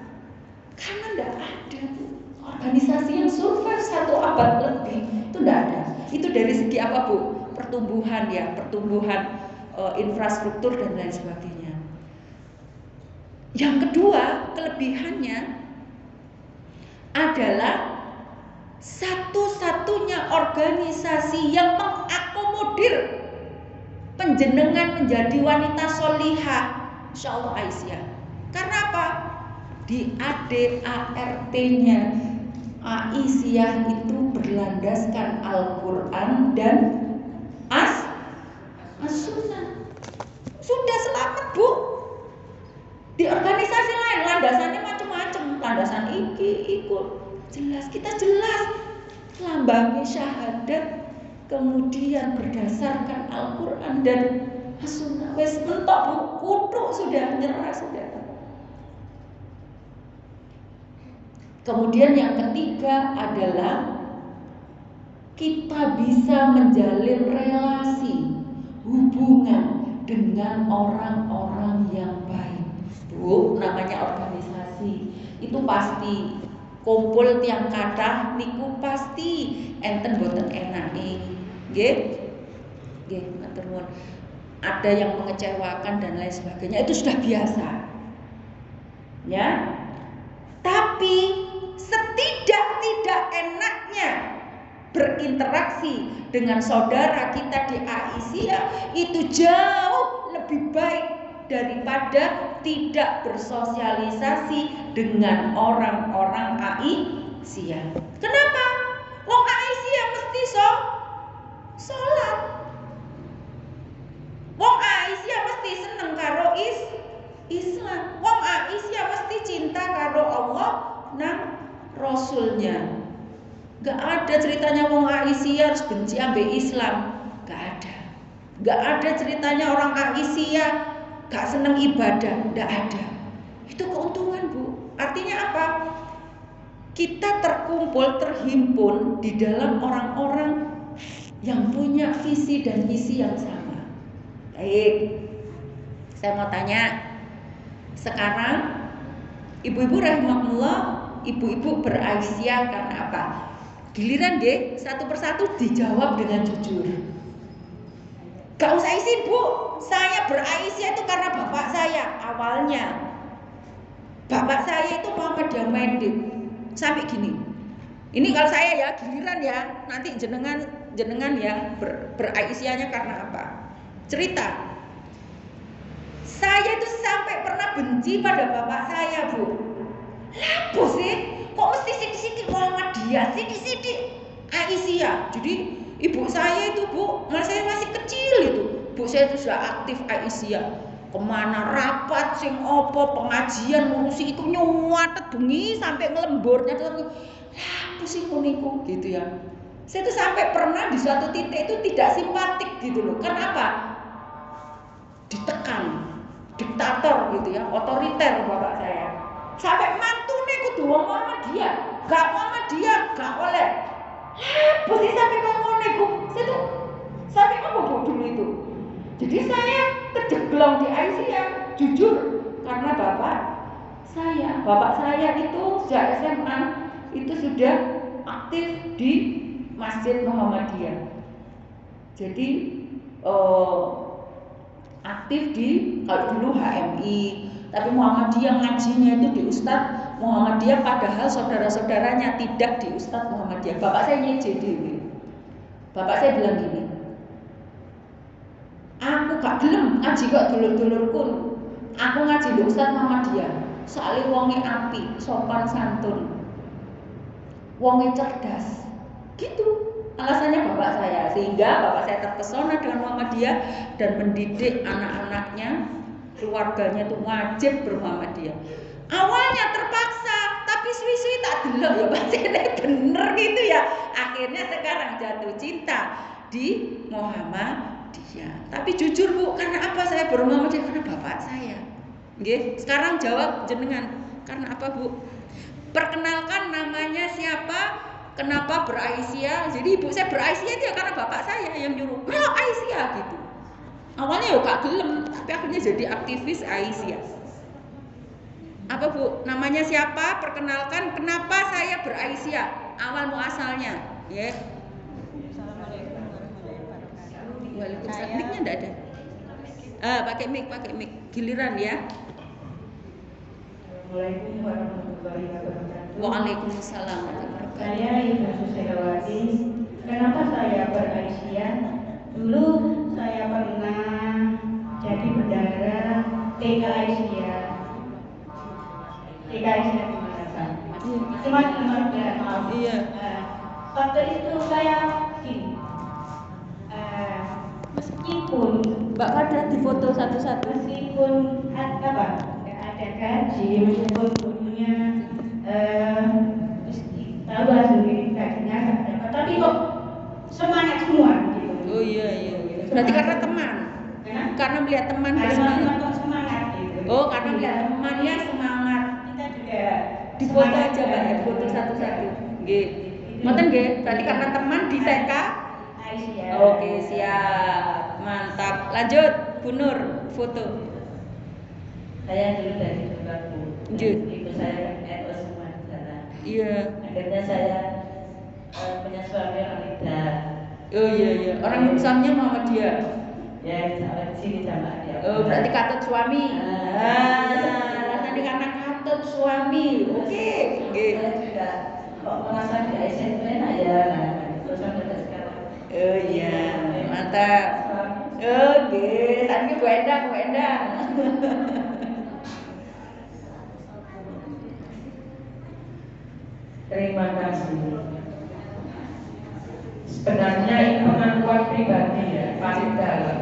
karena tidak ada Bu organisasi yang survive 1 abad lebih, itu tidak ada. Itu dari segi apa Bu? Pertumbuhan ya, pertumbuhan infrastruktur dan lain sebagainya. Yang kedua, kelebihannya adalah satu-satunya organisasi yang mengakomodir penjenengan menjadi wanita solihah, insya Allah Aisyah. Karena apa? Di ADART-nya Aisyah itu berlandaskan Al-Quran dan As-Sunnah. Sudah selamat Bu. Di organisasi lain landasannya macam-macam, landasan ikut jelas, kita jelas lambangnya syahadat, kemudian berdasarkan Al-Quran dan As-Sunnah. Wes mentok Bu, kutuk sudah, nyerah sudah. Kemudian yang ketiga adalah kita bisa menjalin relasi, hubungan dengan orang-orang yang baik. Bu, namanya organisasi itu pasti kumpul tiang kathah niku pasti enten boten enake. Nggih. Nggih, matur nuwun. Ada yang mengecewakan dan lain sebagainya, itu sudah biasa. Ya. Tapi setidak-tidak enaknya berinteraksi dengan saudara kita di Aisyah itu jauh lebih baik daripada tidak bersosialisasi dengan orang-orang Aisyah. Kenapa? Wong Aisyah mesti sholat. Wong Aisyah mesti seneng karo Islam. Wong Aisyah mesti cinta karo Allah nang Rasulnya. Gak ada ceritanya wong Aisyah harus benci ambek Islam. Gak ada. Gak ada ceritanya orang Aisyah gak seneng ibadah. Gak ada. Itu keuntungan Bu. Artinya apa? Kita terkumpul, terhimpun di dalam orang-orang yang punya visi dan misi yang sama. Baik, saya mau tanya, sekarang ibu-ibu rahimahullah, ibu-ibu beraisyah karena apa? Giliran deh satu persatu dijawab dengan jujur. Gak usah izin Bu, saya beraisyah itu karena bapak saya awalnya. Bapak saya itu Muhammadiyah Medik. Sampai gini. Ini kalau saya ya giliran ya, nanti jenengan ya beraisyahnya karena apa? Cerita. Saya itu sampai pernah benci pada bapak saya Bu. Lapo sih? Kok mesti sidik-sidik Muhammadiyah, sidik-sidik Aisyah. Jadi ibu saya itu Bu, saya masih kecil itu. Bu saya itu sudah aktif Aisyah. Kemana rapat, sing opo, pengajian, ngurusi itu nyuwatet bengi sampai ngelemburnya. Lapo sih kuniku gitu ya. Saya itu sampai pernah di suatu titik itu tidak simpatik gitu loh. Kenapa? Ditekan, diktator gitu ya, otoriter bapak saya. Sampai mantune kudu wong Muhammadiyah, gak Muhammadiyah gak oleh. Apa sih sampai ngomong niku? Saya tuh sampai ngomong dulu itu. Jadi saya kejeglong di Aisyah, jujur, karena bapak saya itu sejak SMA itu sudah aktif di Masjid Muhammadiyah. Jadi aktif di kalau dulu HMI, tapi Muhammadiyah ngajinya itu di Ustadz Muhammadiyah, padahal saudara-saudaranya tidak di Ustadz Muhammadiyah. Bapak saya JDW. Bapak saya bilang gini, aku gak gelem ngaji kok dulur-dulurku. Aku ngaji di Ustadz Muhammadiyah. Soalnya wonge api, sopan santun, wonge cerdas. Gitu alasannya bapak saya, sehingga bapak saya terpesona dengan Muhammadiyah dan mendidik anak-anaknya, keluarganya itu wajib bermuhammadiyah. Awalnya terpaksa, tapi suwi-suwi tak delok ya pasti bener gitu ya. Akhirnya sekarang jatuh cinta di Muhammadiyah. Tapi jujur Bu, karena apa saya bermuhammadiyah? Karena bapak saya. Nggih, sekarang jawab jenengan, karena apa Bu? Perkenalkan namanya siapa? Kenapa beraisyah? Jadi ibu saya beraisyah itu ya karena bapak saya yang nyuruh melok Aisyah gitu. Awalnya ya gak gelem, tapi akhirnya jadi aktivis Aisyah. Apa Bu? Namanya siapa? Perkenalkan kenapa saya beraisyah? Awal muasalnya, ya. Waalaikumsalam. Mic-nya enggak ada. Pakai mic, giliran ya. Assalamualaikum warahmatullahi wabarakatuh. Waalaikumsalam. Saya Ibu Susewati. Kenapa saya beraisyah? Dulu saya pernah jadi bendahara TK Aisyah. TK Aisyah di Makassar. Cuma maaf. Iya. Waktu itu saya gini. Meskipun Mbak Kada di foto satu-satu. Meskipun ada gaji, meskipun punya tahu hasil gajinya nggak dapat, tapi kok semangat semua gitu. Oh iya. Berarti karena teman. Karena melihat teman bersemangat. Kok semangat gitu. Oh, karena melihat temannya semangat. Kita juga Di foto aja Mbak ya, foto satu-satu. Nggih. Ngoten nggih, berarti karena teman di TK Aisyah. Oke, siap. Mantap. Lanjut, Bu Nur, foto. Saya dulu dari Tubagu. Ibu saya NU semua di sana. Iya. Akhirnya saya punya suami orang Lidah. Oh iya. Orang Islamnya Muhammadiyah. Ya, di sini sama dia. Oh, berarti katut suami. Tadi karena katut suami. Oke. Saya juga kok merasa di Aisyah itu enak ya. Nah, terus sampai sekarang. Oh iya, mantap. Oke, tadi Bu Endang. Terima kasih. Sebenarnya ini pengakuan pribadi ya, paling dalam.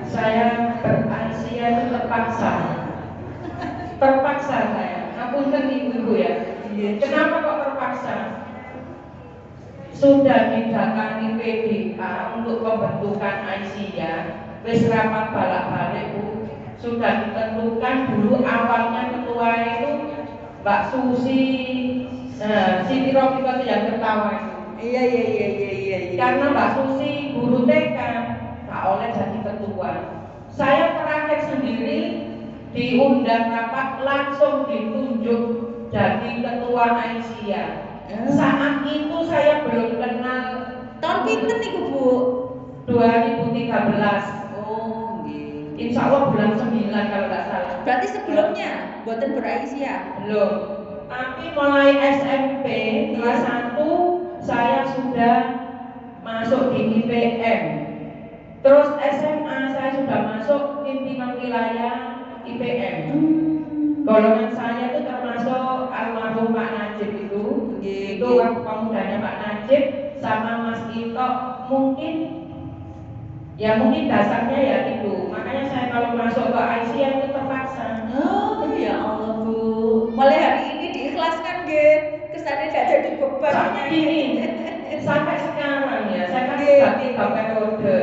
Saya beraisyah itu terpaksa saya. Ngapunten ibu ya. Kenapa kok terpaksa? Sudah didatangi PDA untuk pembentukan Aisyah, wis rapat balak-balik Bu. Sudah ditentukan dulu awalnya ketua itu Mbak Susi, Siti Rofiqah itu yang ketawa itu. Iya. Karena Mbak Susi guru TK tak oleh jadi ketua. Saya terakhir sendiri diundang rapat langsung ditunjuk jadi ketua Aisyah. Saat itu saya belum kenal. Tahun pinten niku, Bu? 2013. Oh, nggih. Insya Allah bulan 9 kalau nggak salah. Berarti sebelumnya buatan beraisyah? Belum. Tapi mulai SMP kelas 1 saya sudah masuk di IPM. Terus SMA saya sudah masuk pimpinan wilayah IPM. Golongan saya itu termasuk almarhum Pak Najib itu. Itu waktu pemudanya Pak Najib sama Mas Ito mungkin dasarnya ya itu. Makanya saya kalau masuk ke Aisyah itu terpaksa. Oh ya Allah, Bu. Mulai hari ini diikhlaskan nggih. Kesannya gak jadi beban. Sampai gini, sampai sekarang ya, saya kan sudah 3 periode.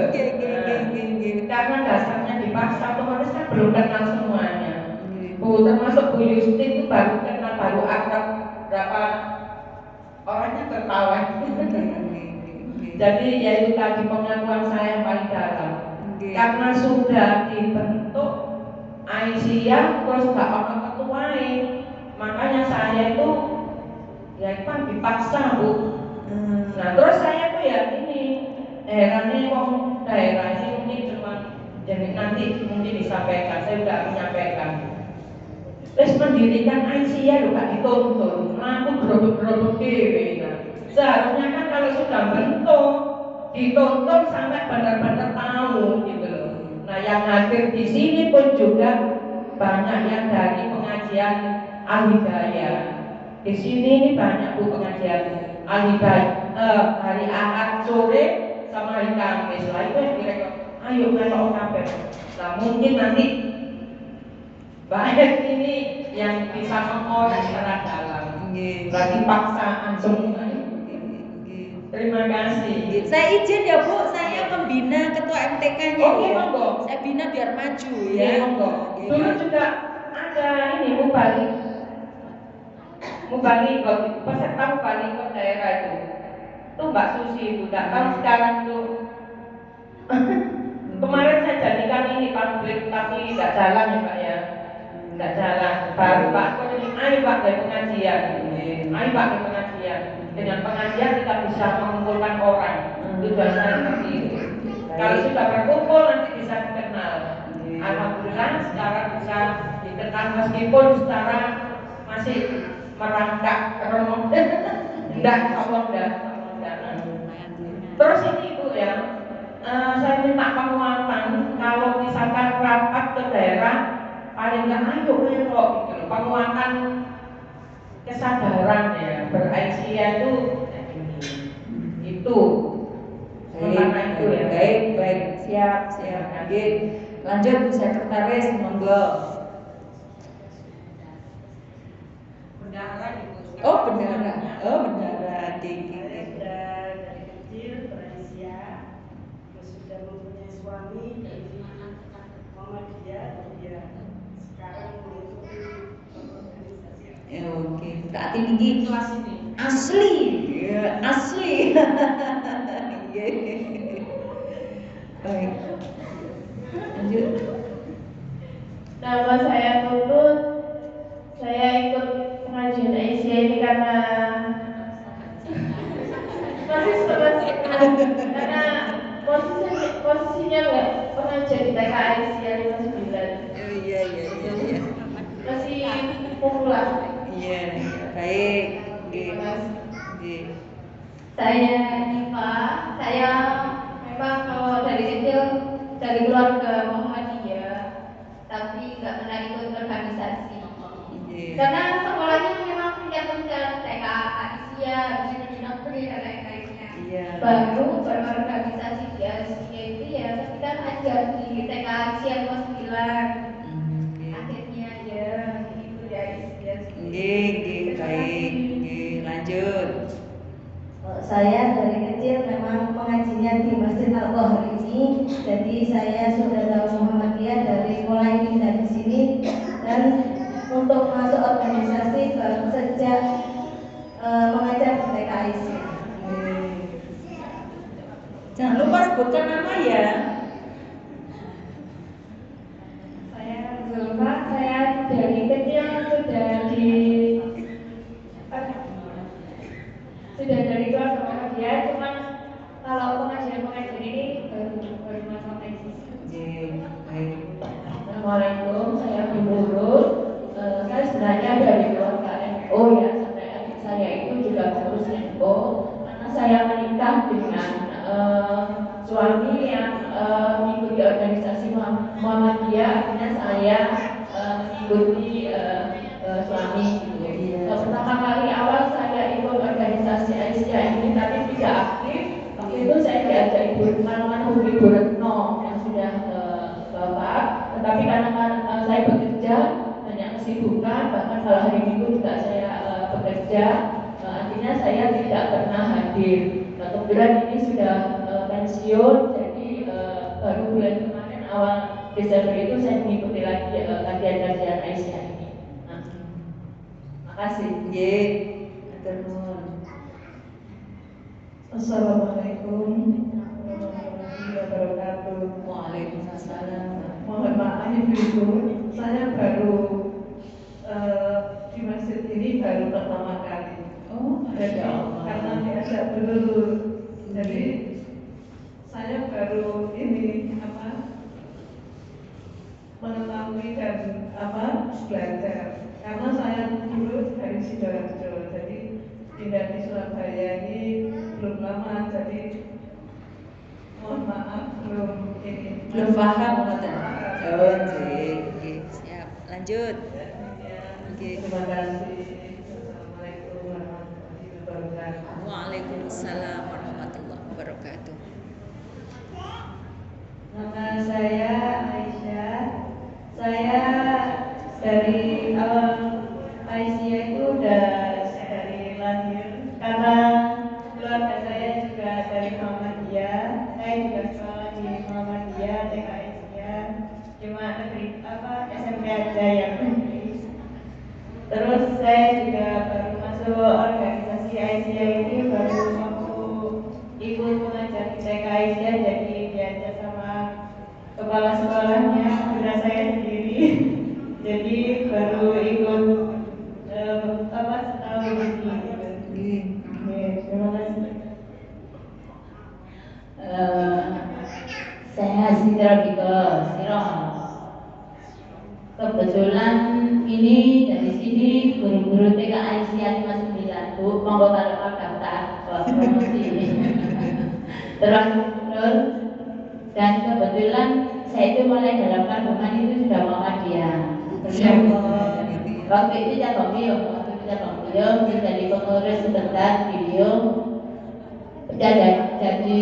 Karena dasarnya dipaksa, otomatis kan belum kenal semuanya. Bu, termasuk Bu Yusti itu baru kenal, baru akrab berapa orangnya tertawa. Jadi ya itu tadi pengakuan saya yang paling dalam. Karena sudah dibentuk Aisyah terus gak ono ketuae, makanya saya itu ya kan dipaksa, Bu. Nah terus saya tuh ya ini herannya wong daerah ini mungkin cuma jadi nanti mungkin disampaikan, saya udah menyampaikan. Terus mendirikan Aisyah loh gak dituntun, aku gerobak-gerobak dewe. Seharusnya kan kalau sudah bentuk dituntun sampai benar-benar tahu gitu loh. Nah yang hadir di sini pun juga banyak yang dari pengajian Al-Hidayah. Di sini ini banyak Bu pengajian Al-Hidayah hari Ahad sore sama hari Kamis. Lah itu yang direkod. Ayo melok kabeh. Nah mungkin nanti banyak ini yang bisa mengolah secara dalam. Berarti paksaan semua. Terima kasih. Saya izin ya Bu, saya pembina ketua MTK-nya. Oke, ya. monggo. Saya bina biar maju Ya, ya. monggo. Dulu juga ada ini Mubalik peserta Mubalik ke daerah itu. Itu Mbak Susi itu, nggak tahu sekarang tuh. Kemarin saya jadikan ini pamflet tapi nggak jalan ya Pak ya. Nggak jalan. Baru Pak kok ini, ayo Pak dari pengajian. Ayo Pak dari pengajian. Dengan pengajian kita bisa mengumpulkan orang. Tujuan saya seperti itu. Kalau sudah berkumpul nanti bisa dikenal. Alhamdulillah sekarang bisa dikenal meskipun secara masih merangkak remuk. Enggak, Allah enggak. Terus ini Ibu ya, saya minta penguatan kalau misalkan rapat ke daerah paling enggak ayo melok gitu. Penguatan kesadaran ya beraisyah itu itu ya. Baik, siap. Lanjut Bu Sekretaris, monggo. Bendahara Ibu. Oh, bendahara. Saya dari kecil beraisyah, sudah mempunyai suami dari Muhammadiyah, dia sekarang mengikuti organisasi. Oke, berarti ini Kelas ini. asli. Baik. Lanjut. Nama saya Tutut. Saya ikut pengajian Aisyah ini karena karena posisinya nggak pernah jadi TK Aisyah 59. Iya. Masih pemula. Iya, baik. Terima kasih. Nggih. Saya Diva. Saya memang kalau dari kecil dari keluarga Muhammadiyah, tapi nggak pernah ikut organisasi. Karena sekolahnya memang puncak-puncak TK Aisyah, di negeri dan lain-lainnya. Baru berorganisasi di Aisyah itu ya ketika ajar di TK Aisyah 29. Akhirnya ya itu di Aisyah. Baik. Lanjut. Saya dari kecil memang mengajinya di Masjid Al-Qahar ini, jadi saya sudah tahu Muhammadiyah dari mulai pindah di sini, dan untuk masuk organisasi baru sejak mengajar di TK Aisyah. Jangan lupa sebutkan nama ya. Saya Zulfa, saya dari kecil sudah di Assalamualaikum, saya Bu Nurul. Saya sebenarnya dari keluarga NU ya, sampai adik saya itu juga pengurus NU. Karena saya menikah dengan suami yang mengikuti organisasi Muhammadiyah, akhirnya saya mengikuti suami gitu. Pertama kali awal saya ikut organisasi Aisyah ini tapi tidak aktif. Waktu itu saya diajak Ibu Almarhum Ibu Retno yang sudah Bapak, tetapi karena saya bekerja banyak kesibukan, bahkan kalau hari Minggu juga saya bekerja, akhirnya saya tidak pernah hadir. Kebetulan ini sudah pensiun, jadi baru bulan kemarin awal Desember itu saya mengikuti lagi kajian-kajian Aisyah ini. Makasih. Ye, atur nuwun. Assalamualaikum warahmatullahi wabarakatuh. Waalaikumsalam. Mohon maaf Ibu, saya baru di masjid ini baru pertama kali. Oh, Jadi karena diajak dulu, jadi saya baru ini mengetahui dan belajar. Karena saya dulu dari Sidoarjo, jadi pindah di Surabaya ini belum lama, jadi mohon maaf belum paham ngoten. Oh, nggih. Siap. Lanjut. Nggih. Terima kasih. Assalamualaikum warahmatullahi wabarakatuh. Waalaikumsalam warahmatullahi wabarakatuh. Nama saya Aisyah. Saya dari Aisyah itu udah dari lahir. Karena keluarga saya juga dari Muhammadiyah. Saya juga sekolah di Muhammadiyah, TK Aisyah. Cuma negeri SMP aja yang negeri. Terus saya juga baru masuk organisasi Aisyah ini baru waktu ikut mengajar di TK Aisyah, jadi diajak sama kepala sekolahnya, sudah saya sendiri. Jadi baru ikut setahun ini. Terima kasih. Saya Sidra Biko Siro. Kebetulan ini dari sini guru-guru TK Aisyah 59 Bu, monggo kalau daftar promosi ini. Terus dan kebetulan saya itu mulai dalam kandungan itu sudah Muhammadiyah. Waktu itu cabang Biung, jadi pengurus sebentar di Biung. Jadi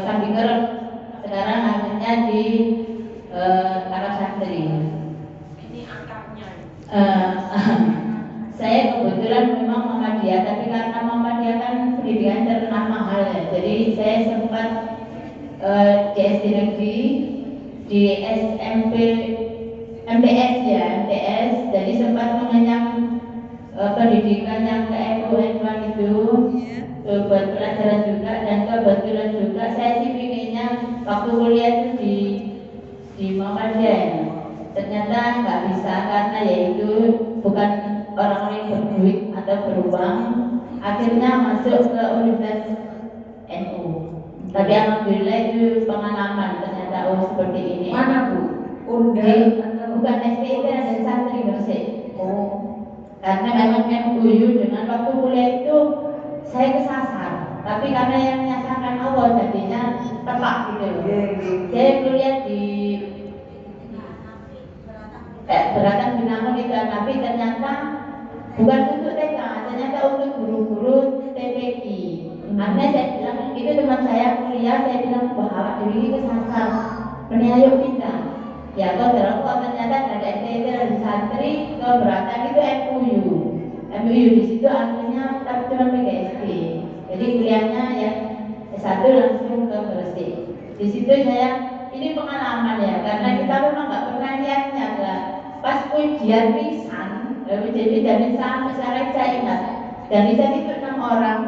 Sambiker, sekarang akhirnya di Arab Santri. Ini angkatnya. Saya kebetulan memang Muhammadiyah, tapi karena Muhammadiyah kan pendidikan terkenal mahal ya, jadi saya sempat di SD negeri, di SMP, MTS ya, MTS, jadi sempat mengenyam pendidikan yang ke N1 itu buat pelajaran juga, dan kebetulan juga saya sih pinginnya waktu kuliah itu di Muhammadiyah ya. Ternyata nggak bisa karena yaitu bukan orang-orang yang berduit atau beruang. Akhirnya masuk ke Universitas NU. Tapi alhamdulillah itu pengalaman, ternyata seperti ini. Mana Bu? Undang Bukan SPIT dan santri Gresik. Karena memang MUU dengan waktu kuliah itu saya kesasar. Tapi karena yang menyasarkan Allah jadinya tepat gitu loh. Saya kuliah di Beratan Binangun itu, tapi ternyata bukan untuk TK, ternyata untuk guru-guru TPI. Karena saya bilang itu teman saya kuliah, saya bilang bahwa diri ini kesasar, menayuk pindah. Ya kok ternyata dari STT dan santri ke Beratan itu MUU di situ akhirnya tapi cuma PGSD. Jadi kuliahnya ya S1 langsung ke Gresik. Di situ saya ini pengalaman ya, karena kita memang nggak pernah lihatnya lah. Pas ujian lisan, ujian lisan misalnya saya ingat dan lisan itu 6 orang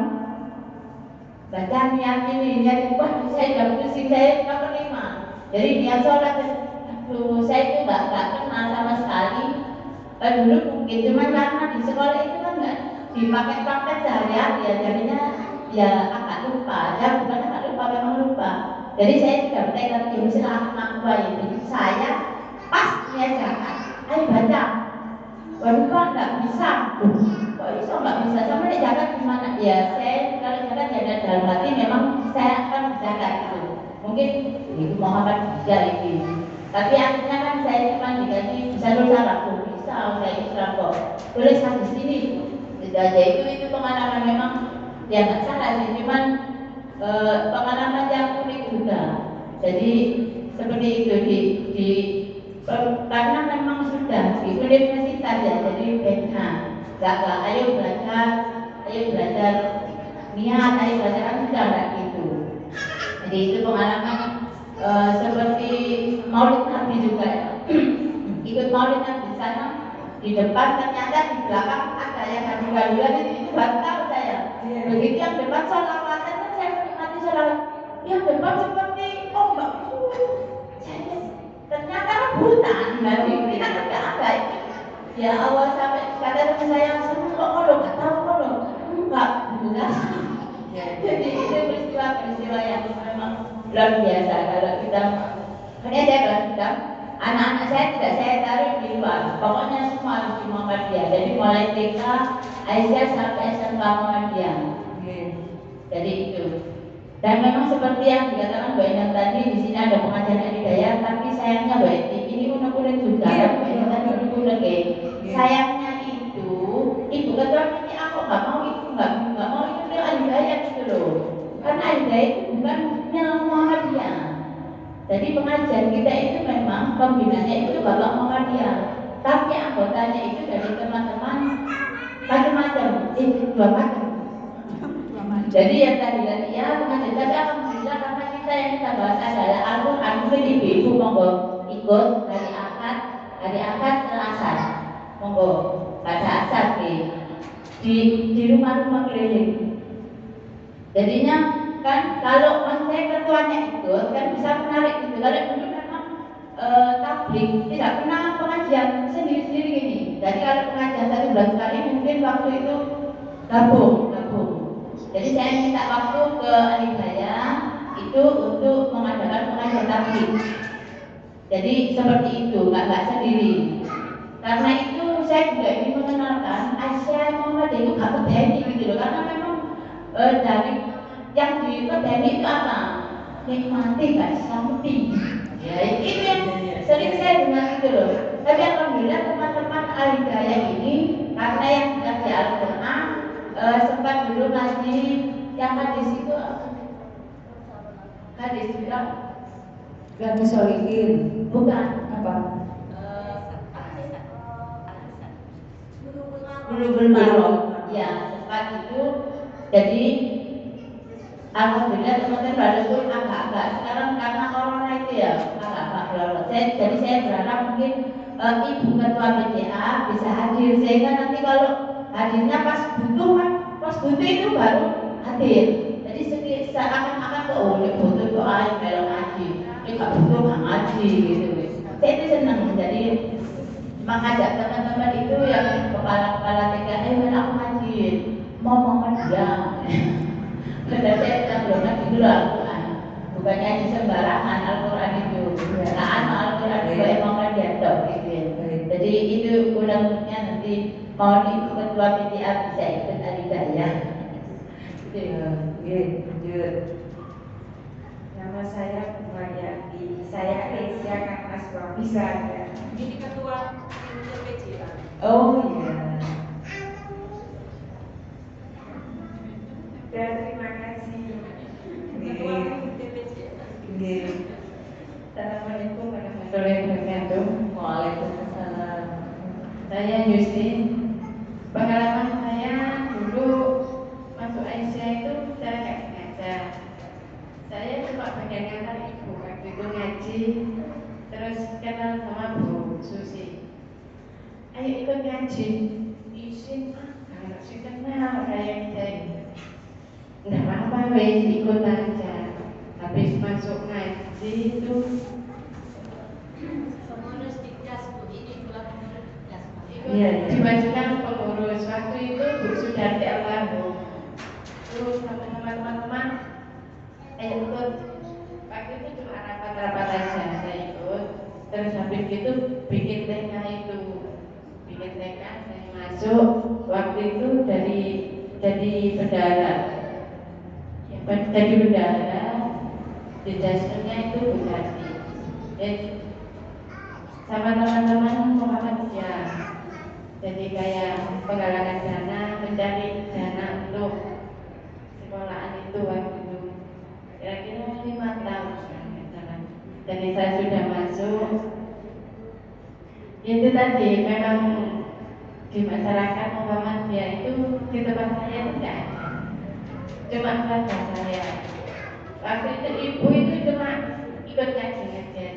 baca niat ini, wah saya udah pusing, saya nggak terima. Jadi niat sholat, saya itu nggak kenal sama sekali. Dulu mungkin cuma karena di sekolah itu kan nggak dipakai praktek sehari-hari ya, jadinya ya agak lupa, ya bukan agak lupa, memang lupa. Jadi saya sudah bertekad di misalnya anak itu saya ya jangan, ayo baca. Waduh kok nggak bisa, kok bisa nggak bisa, sama nih zakat gimana? Ya saya kalau zakat ya ada dalam hati memang saya akan zakat itu. Mungkin itu Muhammad bisa ini, tapi akhirnya kan saya cuma dikasih bisa dosa aku bisa, saya Islam kok, boleh sampai sini. Itu aja itu pengalaman memang ya nggak salah sih, cuman pengalaman yang unik juga. Jadi seperti itu karena memang sudah di universitas ya, jadi beda. Gak ayo belajar niat, ayo belajar kan sudah nggak gitu. Jadi itu pengalaman seperti Maulid Nabi juga ya. Ikut Maulid Nabi di sana, di depan ternyata di belakang ada yang haluan itu baru tahu saya. Begitu yang depan sholawatan kan saya menikmati sholawat, yang depan seperti ombak. Ternyata rebutan, nanti ini kan ada itu. Ya awal sampai kata teman saya, semua kok kalau nggak tahu kalau enggak jelas. Jadi itu peristiwa yang memang luar biasa kalau kita. Makanya saya bilang, anak-anak saya tidak saya taruh di luar. Pokoknya semua harus di Muhammadiyah. Jadi mulai TK, Aisyah sampai SMA Muhammadiyah. Jadi itu. Dan memang seperti yang dikatakan Mbak Inang tadi, di sini ada pengajian Hidayah, tapi sayangnya Mbak Eti, ini unek-unek juga. Mbak Inang tadi unek-unek ya. Sayangnya itu, ibu ketua ini aku nggak mau itu, nggak mau itu dia Hidayah gitu loh. Karena Hidayah itu bukan Muhammadiyah. Jadi pengajian kita itu memang pembinanya itu Bapak Muhammadiyah, tapi anggotanya itu dari teman-teman macam-macam, dua macam. Jadi yang tadi ya pengajian tadi alhamdulillah karena kita yang kita bahas adalah Al-Quran. Mungkin ibu monggo ikut hari Ahad Selasa, monggo pada asar di rumah-rumah keliling. Jadinya kan kalau saya ketuanya ikut kan bisa menarik gitu. Kalau dulu memang tabligh tidak pernah pengajian sendiri-sendiri gini. Jadi kalau pengajian 1 bulan sekali mungkin waktu itu gabung. Jadi saya minta waktu ke Hidayah itu untuk mengadakan pengajian tabligh. Jadi seperti itu, nggak sendiri. Karena itu saya juga ingin mengenalkan Aisyah Muhammad itu nggak pedeni gitu loh. Karena memang dari yang dipedeni itu apa? Nikmati nggak sampai. Ya itu yang sering saya dengar itu loh. Tapi alhamdulillah teman-teman Hidayah ini karena yang dikasih Al-Quran sempat dulu ngaji yang hadis itu Gak musolihin. bukan Apa? Bulughul Maram. Ya, sempat itu. Jadi alhamdulillah teman-teman baru itu agak-agak sekarang karena corona itu ya agak-agak lolos. Jadi saya berharap mungkin ibu ketua PCA bisa hadir sehingga nanti kalau hadirnya pas butuh itu baru hadir. Jadi seakan-akan ke butuh doa yang kalau ngaji, nggak butuh nggak ngaji gitu. Saya itu senang jadi mengajak teman-teman itu yang kepala-kepala TKI aku ngaji mau dia. Karena saya bilang belum ngaji dulu Al-Quran, bukannya ngaji sembarangan Al-Quran itu. Al-Quran juga emang kan diadop gitu. Jadi itu mudah-mudahan nanti mau di ketua PTA bisa ikut Hidayah. Lanjut. Nama saya Muharyati, saya Aisyah karena suami saya. Ini ketua PCA. Oh iya. Dan terima kasih ketua PCA. Assalamualaikum warahmatullahi wabarakatuh. Waalaikumsalam. Saya Yustin. Pengalaman saya dulu masuk Aisyah itu saya nggak sengaja. Saya cuma bagian ngantar ibu waktu itu ngaji, terus kenal sama Bu Susi. Ayo ikut ngaji. Izin kalau sih kenal kayak saya. Nggak apa-apa wes ikut aja. Habis masuk ngaji itu dibacakan pengurus waktu itu Bu Sudarti almarhum. Terus teman-teman ayo ikut. Waktu itu cuma rapat-rapat aja saya ikut. Terus habis itu bikin masuk waktu itu jadi bendahara. Jadi bendahara, jelasannya itu Bugatti. Sama teman-teman Muhammadiyah. Jadi kayak penggalangan dana, mencari dana untuk sekolahan itu waktu itu. Kira-kira 5 tahun. Jadi saya sudah masuk. Itu tadi memang di masyarakat Muhammadiyah itu di tempat saya itu tidak ada. Cuma keluarga saya. Waktu itu ibu itu cuma ikut ngaji aja.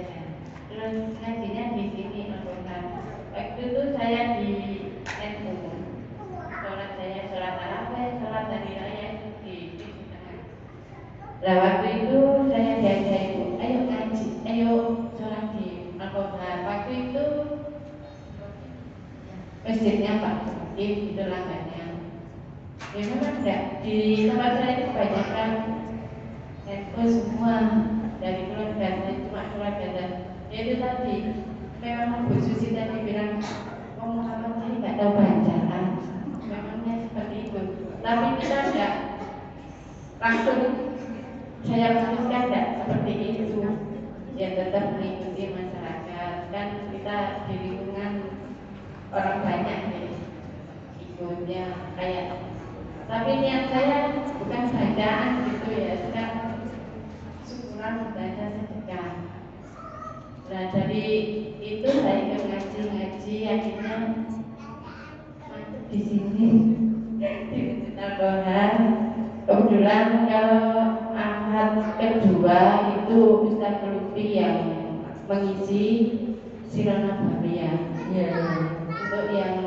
Terus ngajinya di sini anggota. Waktu itu saya di NU. Sholat saya sholat tarawih, sholat hari raya itu di tengah. Nah waktu itu saya diajak ibu, ayo ngaji, ayo sholat di anggota. Waktu itu masjidnya Pak itu langgannya. Ya memang enggak, di tempat saya itu kebanyakan NU semua dari keluarga saya, cuma keluarga dan itu tadi memang Bu Susi tadi bilang Muhammad ini nggak tahu bacaan, memangnya seperti itu. Tapi kita enggak langsung saya menuliskan enggak seperti itu, ya tetap mengikuti masyarakat. Kan kita di lingkungan orang banyak nih ikutnya kayak. Tapi niat saya bukan bacaan gitu ya, sedang syukuran baca sedekah. Nah dari itu saya ikut ngaji akhirnya masuk di sini di Masjid Al-Dohan. Kebetulan kalau ahad kedua itu Ustaz Lutfi yang mengisi Sirah Nabawiyah. Untuk yang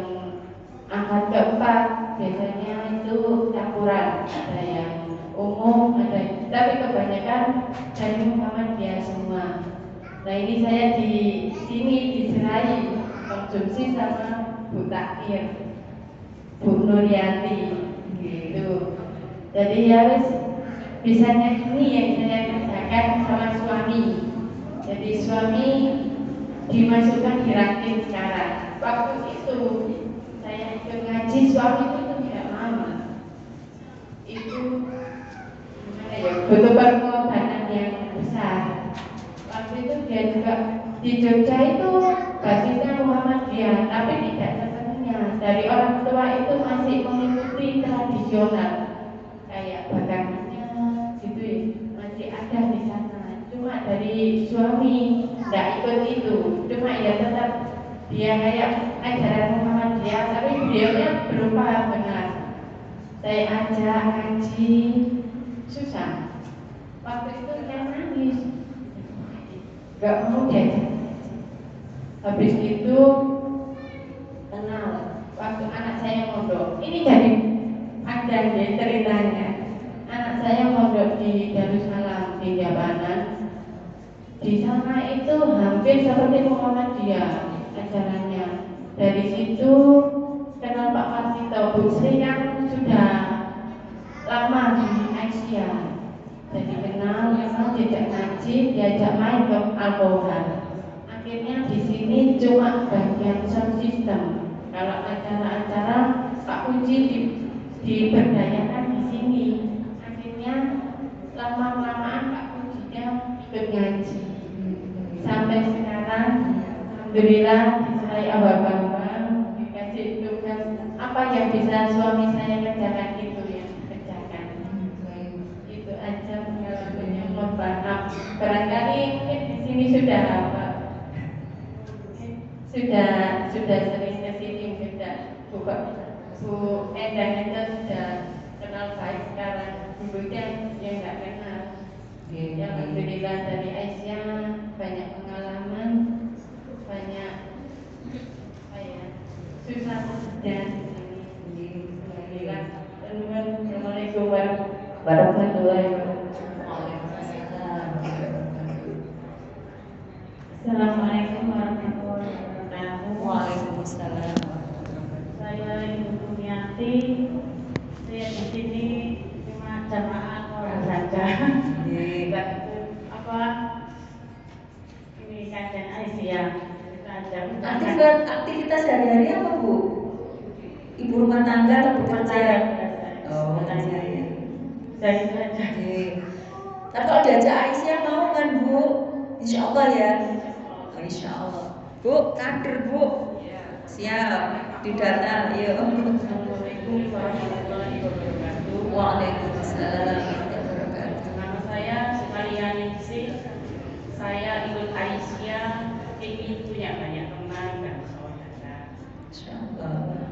ahad keempat biasanya itu campuran, ada yang umum, ada tapi kebanyakan dari Muhammadiyah semua. Nah ini saya di sini diserai konsumsi sama Bu Takir, Bu Nurianti, gitu. Jadi ya wis bisanya ini yang saya kerjakan sama suami. Jadi suami dimasukkan di ranting sekarang. Waktu itu saya ikut ngaji, suami itu tidak lama. Itu gimana ya? Butuh pengorbanan yang besar. Waktu itu dia juga di Jogja itu basisnya Muhammadiyah, tapi tidak sepenuhnya. Dari orang tua itu masih mengikuti tradisional, kayak bagaimana gitu ya, masih ada di sana. Cuma dari suami tidak ikut itu, cuma ya tetap dia kayak ajaran Muhammadiyah, tapi beliaunya berupa benar. Saya ajak ngaji, susah. Waktu itu saya nangis, gak mau diajak. Habis itu kenal. Waktu anak saya mondok, ini jadi panjang ya ceritanya. Anak saya mondok di Darussalam di Jabanan. Di sana itu hampir seperti Muhammadiyah ajarannya. Dari situ kenal Pak Fasito, Bu Sri kan sudah lama di Asia. Jadi kenal, memang diajak ngaji, diajak main ke Al-Quran. Akhirnya di sini cuma bagian sound system. Kalau acara-acara Pak Puji diberdayakan di sini. Akhirnya lama-lamaan Pak Pujinya ikut ngaji. Sampai sekarang alhamdulillah diserai abang-abang, dikasih tugas apa yang bisa suami saya kerjakan itu ya kerjakan. Itu aja pengalamannya. Mohon maaf, barangkali mungkin di sini sudah apa, sudah sering ke sini, sudah Bu Endang itu sudah kenal baik sekarang. Ibunya yang nggak kenal. Yang alhamdulillah dari Aisyah banyak pengalaman, banyak susah dan ini. Alhamdulillah. Assalamualaikum warahmatullahi wabarakatuh. Assalamualaikum warahmatullahi wabarakatuh. Waalaikumsalam. Saya Ibu Tumiati. Saya di sini cuma jamaah orang saja. Apa ini kajian Aisyah? Kita ajar. Aktivitas sehari-hari apa Bu? ibu rumah tangga atau bekerja? Oh, Bekerja. iya. Saya saja. Tapi kalau diajak Aisyah mau kan Bu? Insya Allah ya. Oh, insya Allah. Bu, kader Bu. Siap, didata. Yuk. Assalamualaikum warahmatullahi wabarakatuh. Waalaikumsalam warahmatullahi wabarakatuh. Nama saya Sekalian Ningsih. Saya ikut Aisyah, ingin punya banyak teman dan saudara. Insya Allah.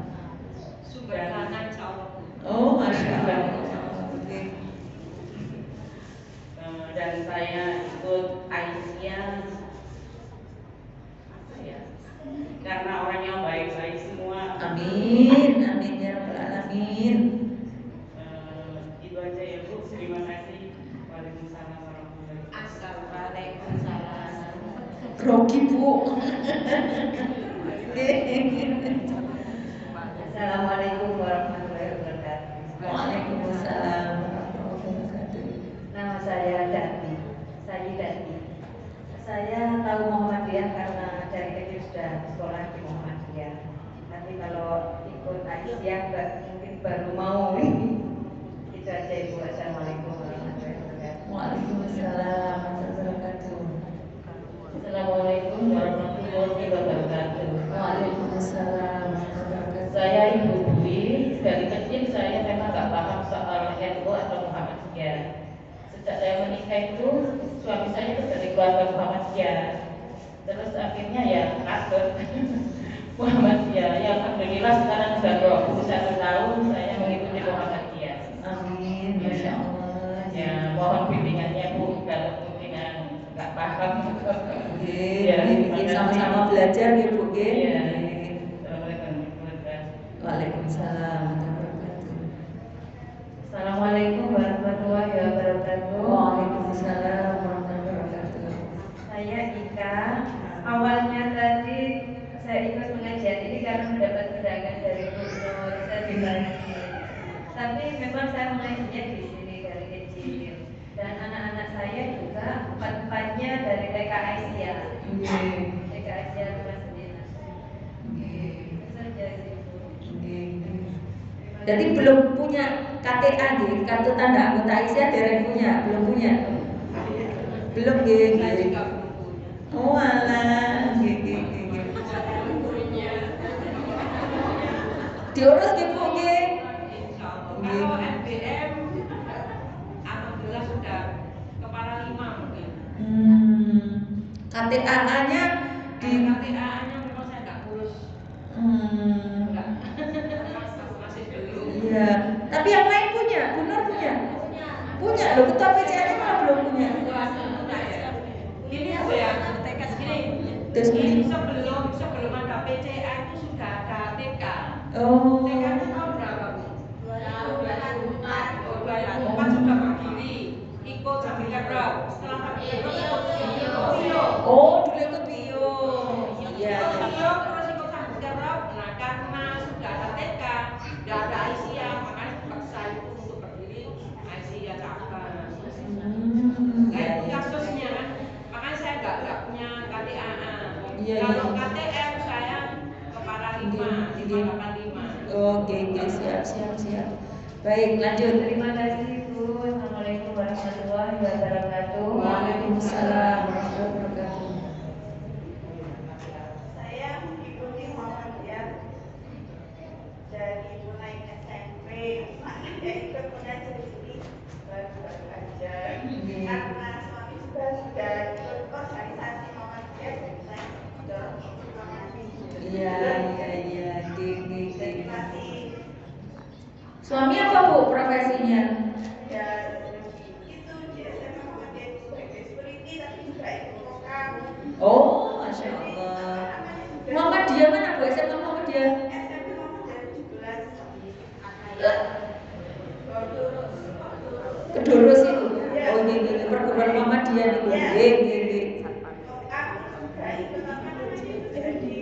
Sumber dana insya Allah. Oh, masya Allah. Oke. Dan saya ikut Aisyah apa ya? Karena orangnya baik-baik semua. Amin, amin ya rabbal alamin. Itu aja ya Bu. Terima kasih. Waalaikumsalam warahmatullahi wabarakatuh. Waalaikumsalam. Grogi Bu. Assalamualaikum warahmatullahi wabarakatuh. Waalaikumsalam warahmatullahi wabarakatuh. Nama saya Dati. Saya tahu Muhammadiyah karena dari kecil sudah sekolah di Muhammadiyah. Tapi kalau ikut Aisyah mungkin baru mau. Itu aja Ibu. Assalamualaikum warahmatullahi wabarakatuh. Waalaikumsalam warahmatullahi wabarakatuh. Assalamualaikum warahmatullahi wabarakatuh. Waalaikumsalam warahmatullahi wabarakatuh. Saya Ibu Dwi. Dari kecil saya memang nggak paham soal NU atau Muhammadiyah. Sejak saya menikah itu suami saya itu dari keluarga Muhammadiyah. Terus akhirnya ya kasut Muhammadiyah. Ya alhamdulillah sekarang sudah 21 tahun saya mengikuti Muhammadiyah. Amin, masya Allah. Ya mohon bimbingannya Bu kalau mungkin nggak paham. Ya, kita sama-sama belajar ya Bu. Iya. Waalaikumsalam warahmatullahi wabarakatuh. Assalamualaikum warahmatullahi wabarakatuh. Waalaikumsalam warahmatullahi wabarakatuh. Saya Ika. Awalnya tadi saya ikut pengajian ini karena mendapat undangan dari Bu Nur Sadibani. Tapi memang saya mengajinya di sini dari kecil. Dan anak-anak saya juga empat-empatnya dari TK Aisyah. TK Aisyah Rumah Sedina. Itu saja sih Bu. Jadi belum punya KTA nih, kartu tanda anggota Aisyah dereng punya, belum punya. Belum nggih. Saya juga belum punya. Oh alah, nggih. Diurus nggih Bu nggih. Insya Allah. Kalau MBM, alhamdulillah sudah kepala 5 mungkin. KTA-nya di KTA-nya memang saya nggak urus. Enggak. Masih belum. Iya. Tapi yang lain punya, Bu Nur punya. Punya loh, ketua PCA-nya malah belum punya. Gini Bu ya, gini. Terus Ini sebelum ada PCA itu sudah ada TK. Oh. TK-nya tahun berapa Bu? 2004 sudah berdiri. Ikut sambil kebrok. Setelah sambil kebrok ikut Bio. Oh, dulu ikut Bio. Iya. Bio terus ikut sambil kebrok. Nah karena sudah ada TK, sudah ada Aisyah, makanya dipaksa itu untuk berdiri Aisyah cabang. Nah itu kasusnya kan, makanya saya nggak punya KTA. Iya, Kalau iya. KTM saya kepala 585. Oke, siap. Baik, lanjut. Terima kasih Bu. Assalamualaikum warahmatullahi wabarakatuh. Waalaikumsalam warahmatullahi wabarakatuh. Saya mengikuti Muhammadiyah dari mulai SMP. Saya ikut pengajian ini baru-baru aja. Karena suami juga sudah ikut organisasi Muhammadiyah, jadi saya dorong untuk mengaji. Iya. Terima kasih. Suami apa Bu profesinya? Dan itu di SMA Muhammadiyah itu sebagai security tapi juga ikut program. Oh, masya Allah. Muhammadiyah mana Bu? SMA Muhammadiyah? SMP Muhammadiyah 17. Kedurus itu. Oh, ini perguruan Muhammadiyah itu. Nggih. Aku juga ikut apa namanya itu jadi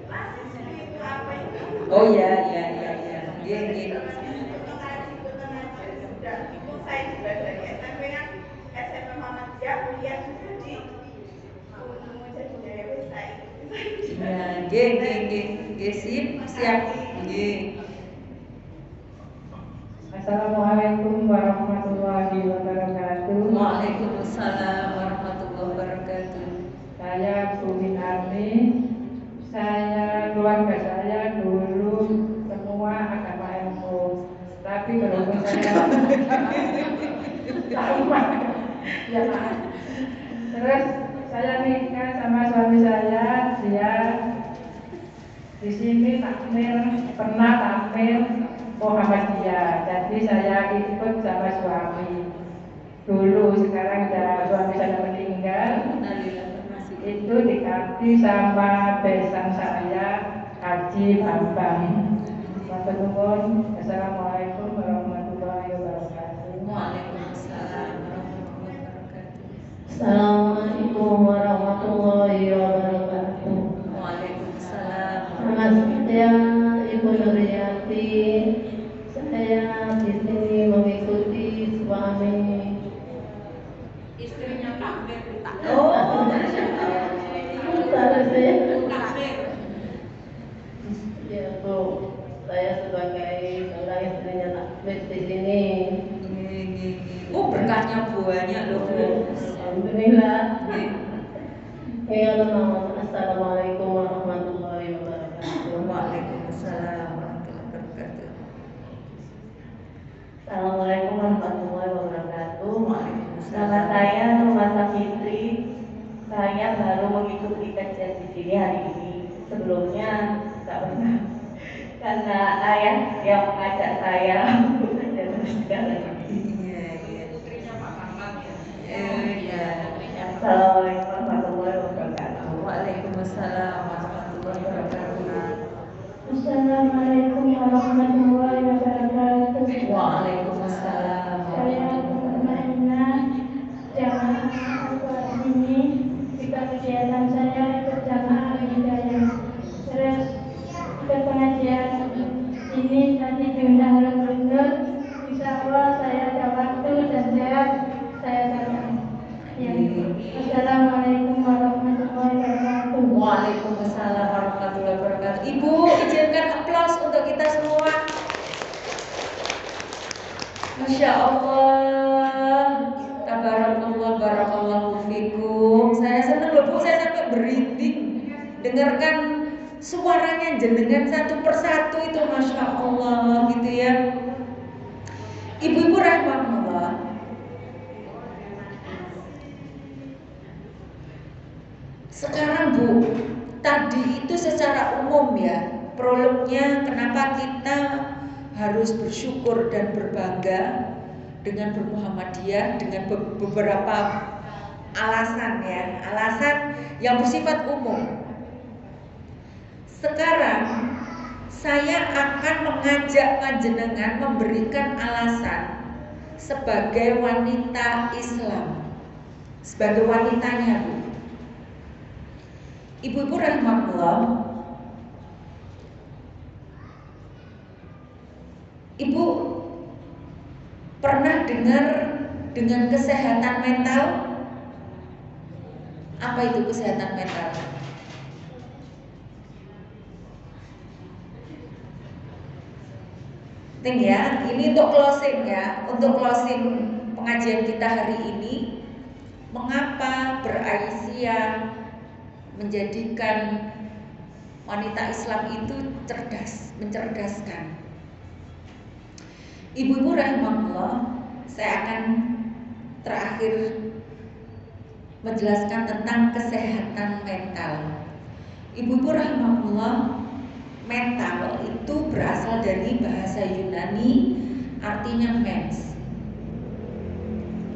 mahasiswa itu apa itu? Oh iya. Nggih. Saya juga dari SMP kan SMP Muhammadiyah kuliah juga di Unmu jadi saya Iya, nggih. Siap. Nggih. Assalamualaikum warahmatullahi wabarakatuh. Waalaikumsalam warahmatullahi wabarakatuh. Saya Bu Minarni. Saya keluarga saya dulu semua agama NU. Tapi berhubung saya sama, ya maaf. Terus saya nikah sama suami saya, dia di sini pernah tampil Muhammadiyah. Jadi saya ikut sama suami dulu. Sekarang suami saya meninggal. Itu diganti sama besan saya Haji Bambang. Assalamualaikum warahmatullahi wabarakatuh. Waalaikumsalam warahmatullahi wabarakatuh. Assalamualaikum warahmatullahi wabarakatuh. Waalaikumsalam. Nama saya Ibu Nuriyati. Saya di sini mengikuti suami. Istrinya takbir tak. Salah saya. Takbir. Ya Bu, saya sebagai seorang istrinya takbir di sini. Oh, berkahnya banyak loh, Bu. Alhamdulillah. Ya Allah, assalamualaikum warahmatullahi wabarakatuh. Waalaikumsalam warahmatullahi wabarakatuh. Assalamualaikum warahmatullahi wabarakatuh. Waalaikumsalam. Nama saya Nurmasa Fitri. Saya baru mengikuti kajian di sini hari ini. Sebelumnya tak pernah, karena ayah yang mengajak saya belajar segala Iya, iya. Istrinya Pak Rahmat ya. Iya. Assalamualaikum warahmatullahi wabarakatuh. Waalaikumsalam warahmatullahi wabarakatuh. Assalamualaikum warahmatullahi wabarakatuh. Waalaikumsalam. Saya Muhammadina jamaah Al-Quran ini jika kegiatan saya ikut jamaah Hidayah. Terus ke pengajian ini tadi diundang oleh Gubernur. Insya Allah saya ada waktu dan sehat, saya datang. Ya. Assalamualaikum warahmatullahi wabarakatuh. Waalaikumsalam warahmatullahi wabarakatuh. Ibu, izinkan aplaus untuk kita semua. Masya Allah. Tabarakallah, barakallahu fikum. Saya senang loh Bu, saya sampai berinding dengarkan suaranya jenengan satu persatu itu, Masya Allah gitu ya. Ibu-ibu rahmatullah, sekarang Bu, tadi itu secara umum ya, prolognya kenapa kita harus bersyukur dan berbangga dengan bermuhammadiyah, dengan beberapa alasan ya, alasan yang bersifat umum. Sekarang saya akan mengajak panjenengan memberikan alasan sebagai wanita Islam, sebagai wanitanya Bu. Ibu-ibu rahmatullah, Ibu pernah dengar dengan kesehatan mental? Apa itu kesehatan mental? Penting ya, ini untuk closing ya, untuk closing pengajian kita hari ini. Mengapa beraisyah menjadikan wanita Islam itu cerdas, mencerdaskan? Ibu-ibu rahmatullah, saya akan terakhir menjelaskan tentang kesehatan mental. Ibu-ibu rahmatullah, mental itu berasal dari bahasa Yunani, artinya mens.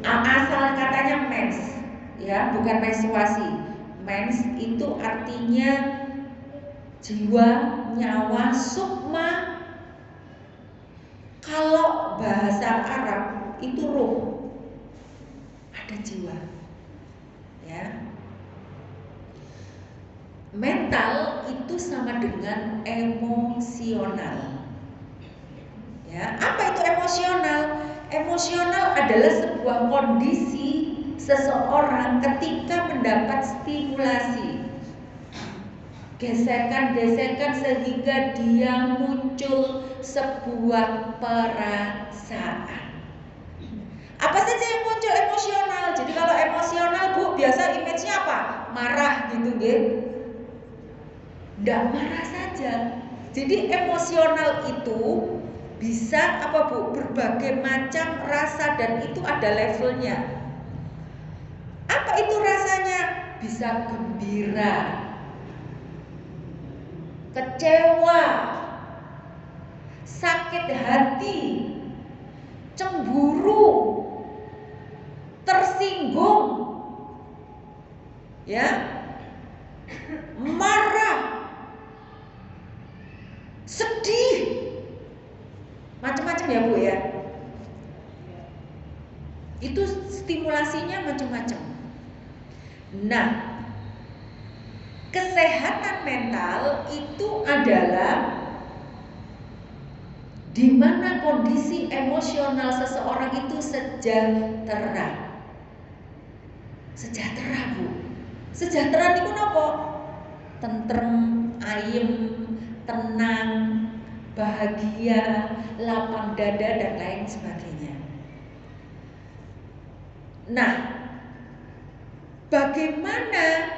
Asal katanya mens, ya, bukan menstruasi. Mens itu artinya jiwa, nyawa, sukma. Kalau bahasa Arab itu ruh, ada jiwa, ya. Mental itu sama dengan emosional. Ya, apa itu emosional? Emosional adalah sebuah kondisi seseorang ketika mendapat stimulasi. gesekan-gesekan sehingga dia muncul sebuah perasaan. Apa saja yang muncul emosional? Jadi kalau emosional Bu, biasa image-nya apa? Marah gitu nggih. Nggak marah saja. Jadi emosional itu bisa apa Bu? Berbagai macam rasa dan itu ada levelnya. Apa itu rasanya? Bisa gembira, kecewa, sakit hati, cemburu, tersinggung, ya, marah, sedih, macam-macam ya Bu ya. Itu stimulasinya macam-macam. Nah, kesehatan mental itu adalah di mana kondisi emosional seseorang itu sejahtera. Sejahtera Bu. Sejahtera niku napa? Tentrem, ayem, tenang, bahagia, lapang dada dan lain sebagainya. Nah, bagaimana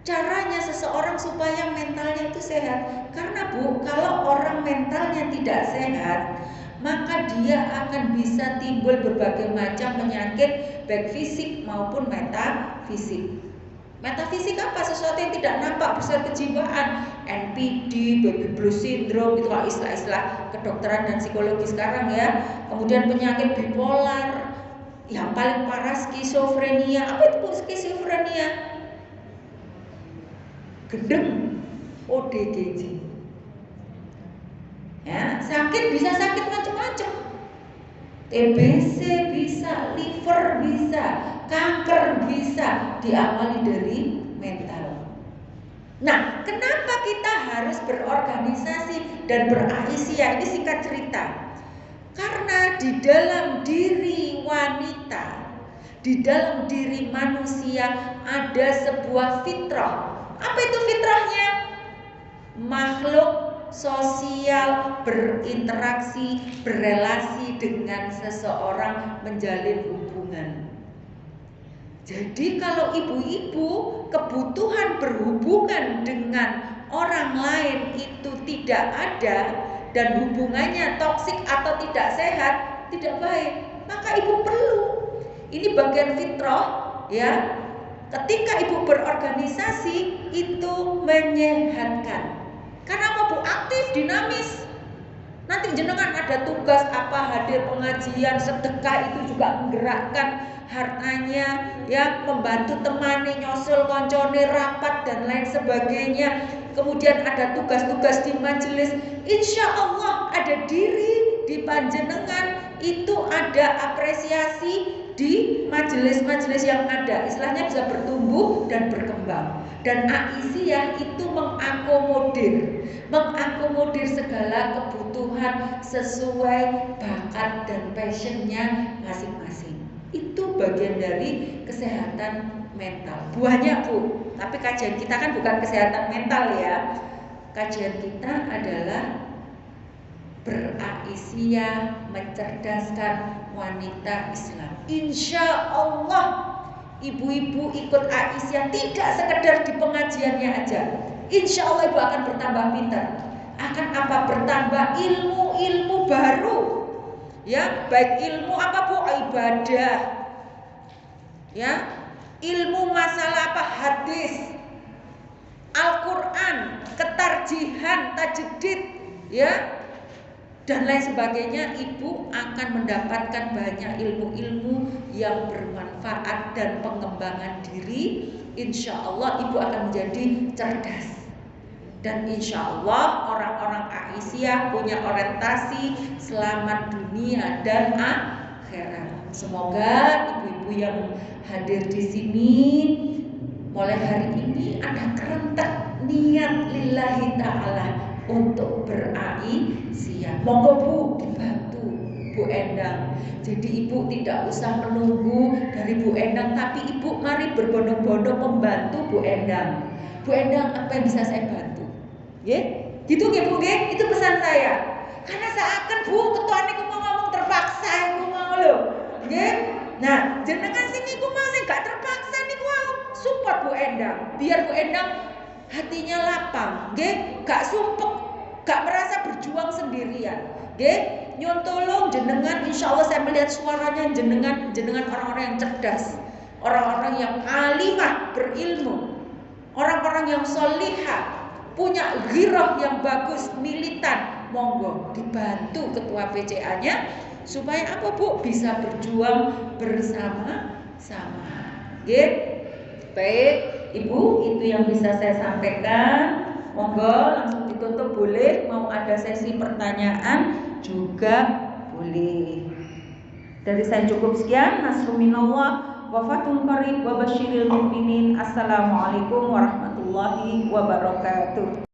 caranya seseorang supaya mentalnya itu sehat? Karena Bu, kalau orang mentalnya tidak sehat, maka dia akan bisa timbul berbagai macam penyakit baik fisik maupun metafisik. Metafisik apa? Sesuatu yang tidak nampak besar kejiwaan, NPD, baby blues syndrome, itu kalau istilah-istilah kedokteran dan psikologi sekarang ya. Kemudian penyakit bipolar, yang paling parah skizofrenia. Apa itu skizofrenia? Gendeng, ODGJ. Ya, sakit bisa sakit macam-macam. TBC bisa, liver bisa, kanker bisa, diawali dari mental. Nah, kenapa kita harus berorganisasi dan beraisia? Ini singkat cerita. Karena di dalam diri wanita, di dalam diri manusia ada sebuah fitrah. Apa itu fitrahnya? Makhluk sosial, berinteraksi, berelasi dengan seseorang, menjalin hubungan. Jadi kalau ibu-ibu kebutuhan berhubungan dengan orang lain itu tidak ada dan hubungannya toksik atau tidak sehat, tidak baik, maka ibu perlu. Ini bagian fitrah ya. Ketika ibu berorganisasi itu menyehatkan. Karena apa Bu? Aktif, dinamis. Nanti jenengan ada tugas apa, hadir pengajian, sedekah, itu juga menggerakkan hartanya, ya, membantu temani, nyusul koncone, rapat dan lain sebagainya. Kemudian ada tugas-tugas di majelis. Insya Allah ada diri di panjenengan, itu ada apresiasi di majelis-majelis yang ada. Istilahnya bisa bertumbuh dan berkembang. Dan Aisyah itu mengakomodir segala kebutuhan sesuai bakat dan passionnya masing-masing. Itu bagian dari kesehatan mental. Buahnya Bu, tapi kajian kita kan bukan kesehatan mental ya. Kajian kita adalah beraisyah, mencerdaskan wanita Islam. Insya Allah ibu-ibu ikut Aisyah tidak sekedar di pengajiannya aja. Insya Allah ibu akan bertambah pintar. Akan apa? Bertambah ilmu-ilmu baru. Ya, baik ilmu apa Bu? Ibadah. Ya, ilmu masalah apa? Hadis, Al-Quran, ketarjihan, tajdid, ya, dan lain sebagainya. Ibu akan mendapatkan banyak ilmu-ilmu yang bermanfaat dan pengembangan diri. Insya Allah ibu akan menjadi cerdas. Dan insya Allah orang-orang Aisyah punya orientasi selamat dunia dan akhirat. Semoga ibu-ibu yang hadir di sini mulai hari ini ada kerentak niat lillahi ta'ala untuk beraisyah. Monggo Bu, dibantu Bu Endang. Jadi ibu tidak usah menunggu dari Bu Endang, tapi ibu mari berbondong-bondong membantu Bu Endang. Bu Endang, apa yang bisa saya bantu? Nggih? Gitu nggih Bu nggih? Itu pesan saya. Karena seakan Bu ketua niku mau ngomong terpaksa iku mau lho. Nggih? Nah, jenengan sing iku mau sing gak terpaksa niku support Bu Endang. Biar Bu Endang hatinya lapang, nggih? Gak sumpek, gak merasa berjuang sendirian. Nggih? Nyuwun tolong jenengan, insyaallah saya melihat suaranya jenengan orang-orang yang cerdas. Orang-orang yang alimah, berilmu, orang-orang yang solihah, punya ghirah yang bagus, militan. Monggo dibantu ketua PCA-nya supaya apa Bu? Bisa berjuang bersama-sama. Oke? Baik, Ibu, itu yang bisa saya sampaikan. Monggo langsung ditutup boleh, mau ada sesi pertanyaan juga boleh. Dari saya cukup sekian. Nasruminallah wa fathun qarib wa basyiril mu'minin. Assalamualaikum warahmatullahi wabarakatuh.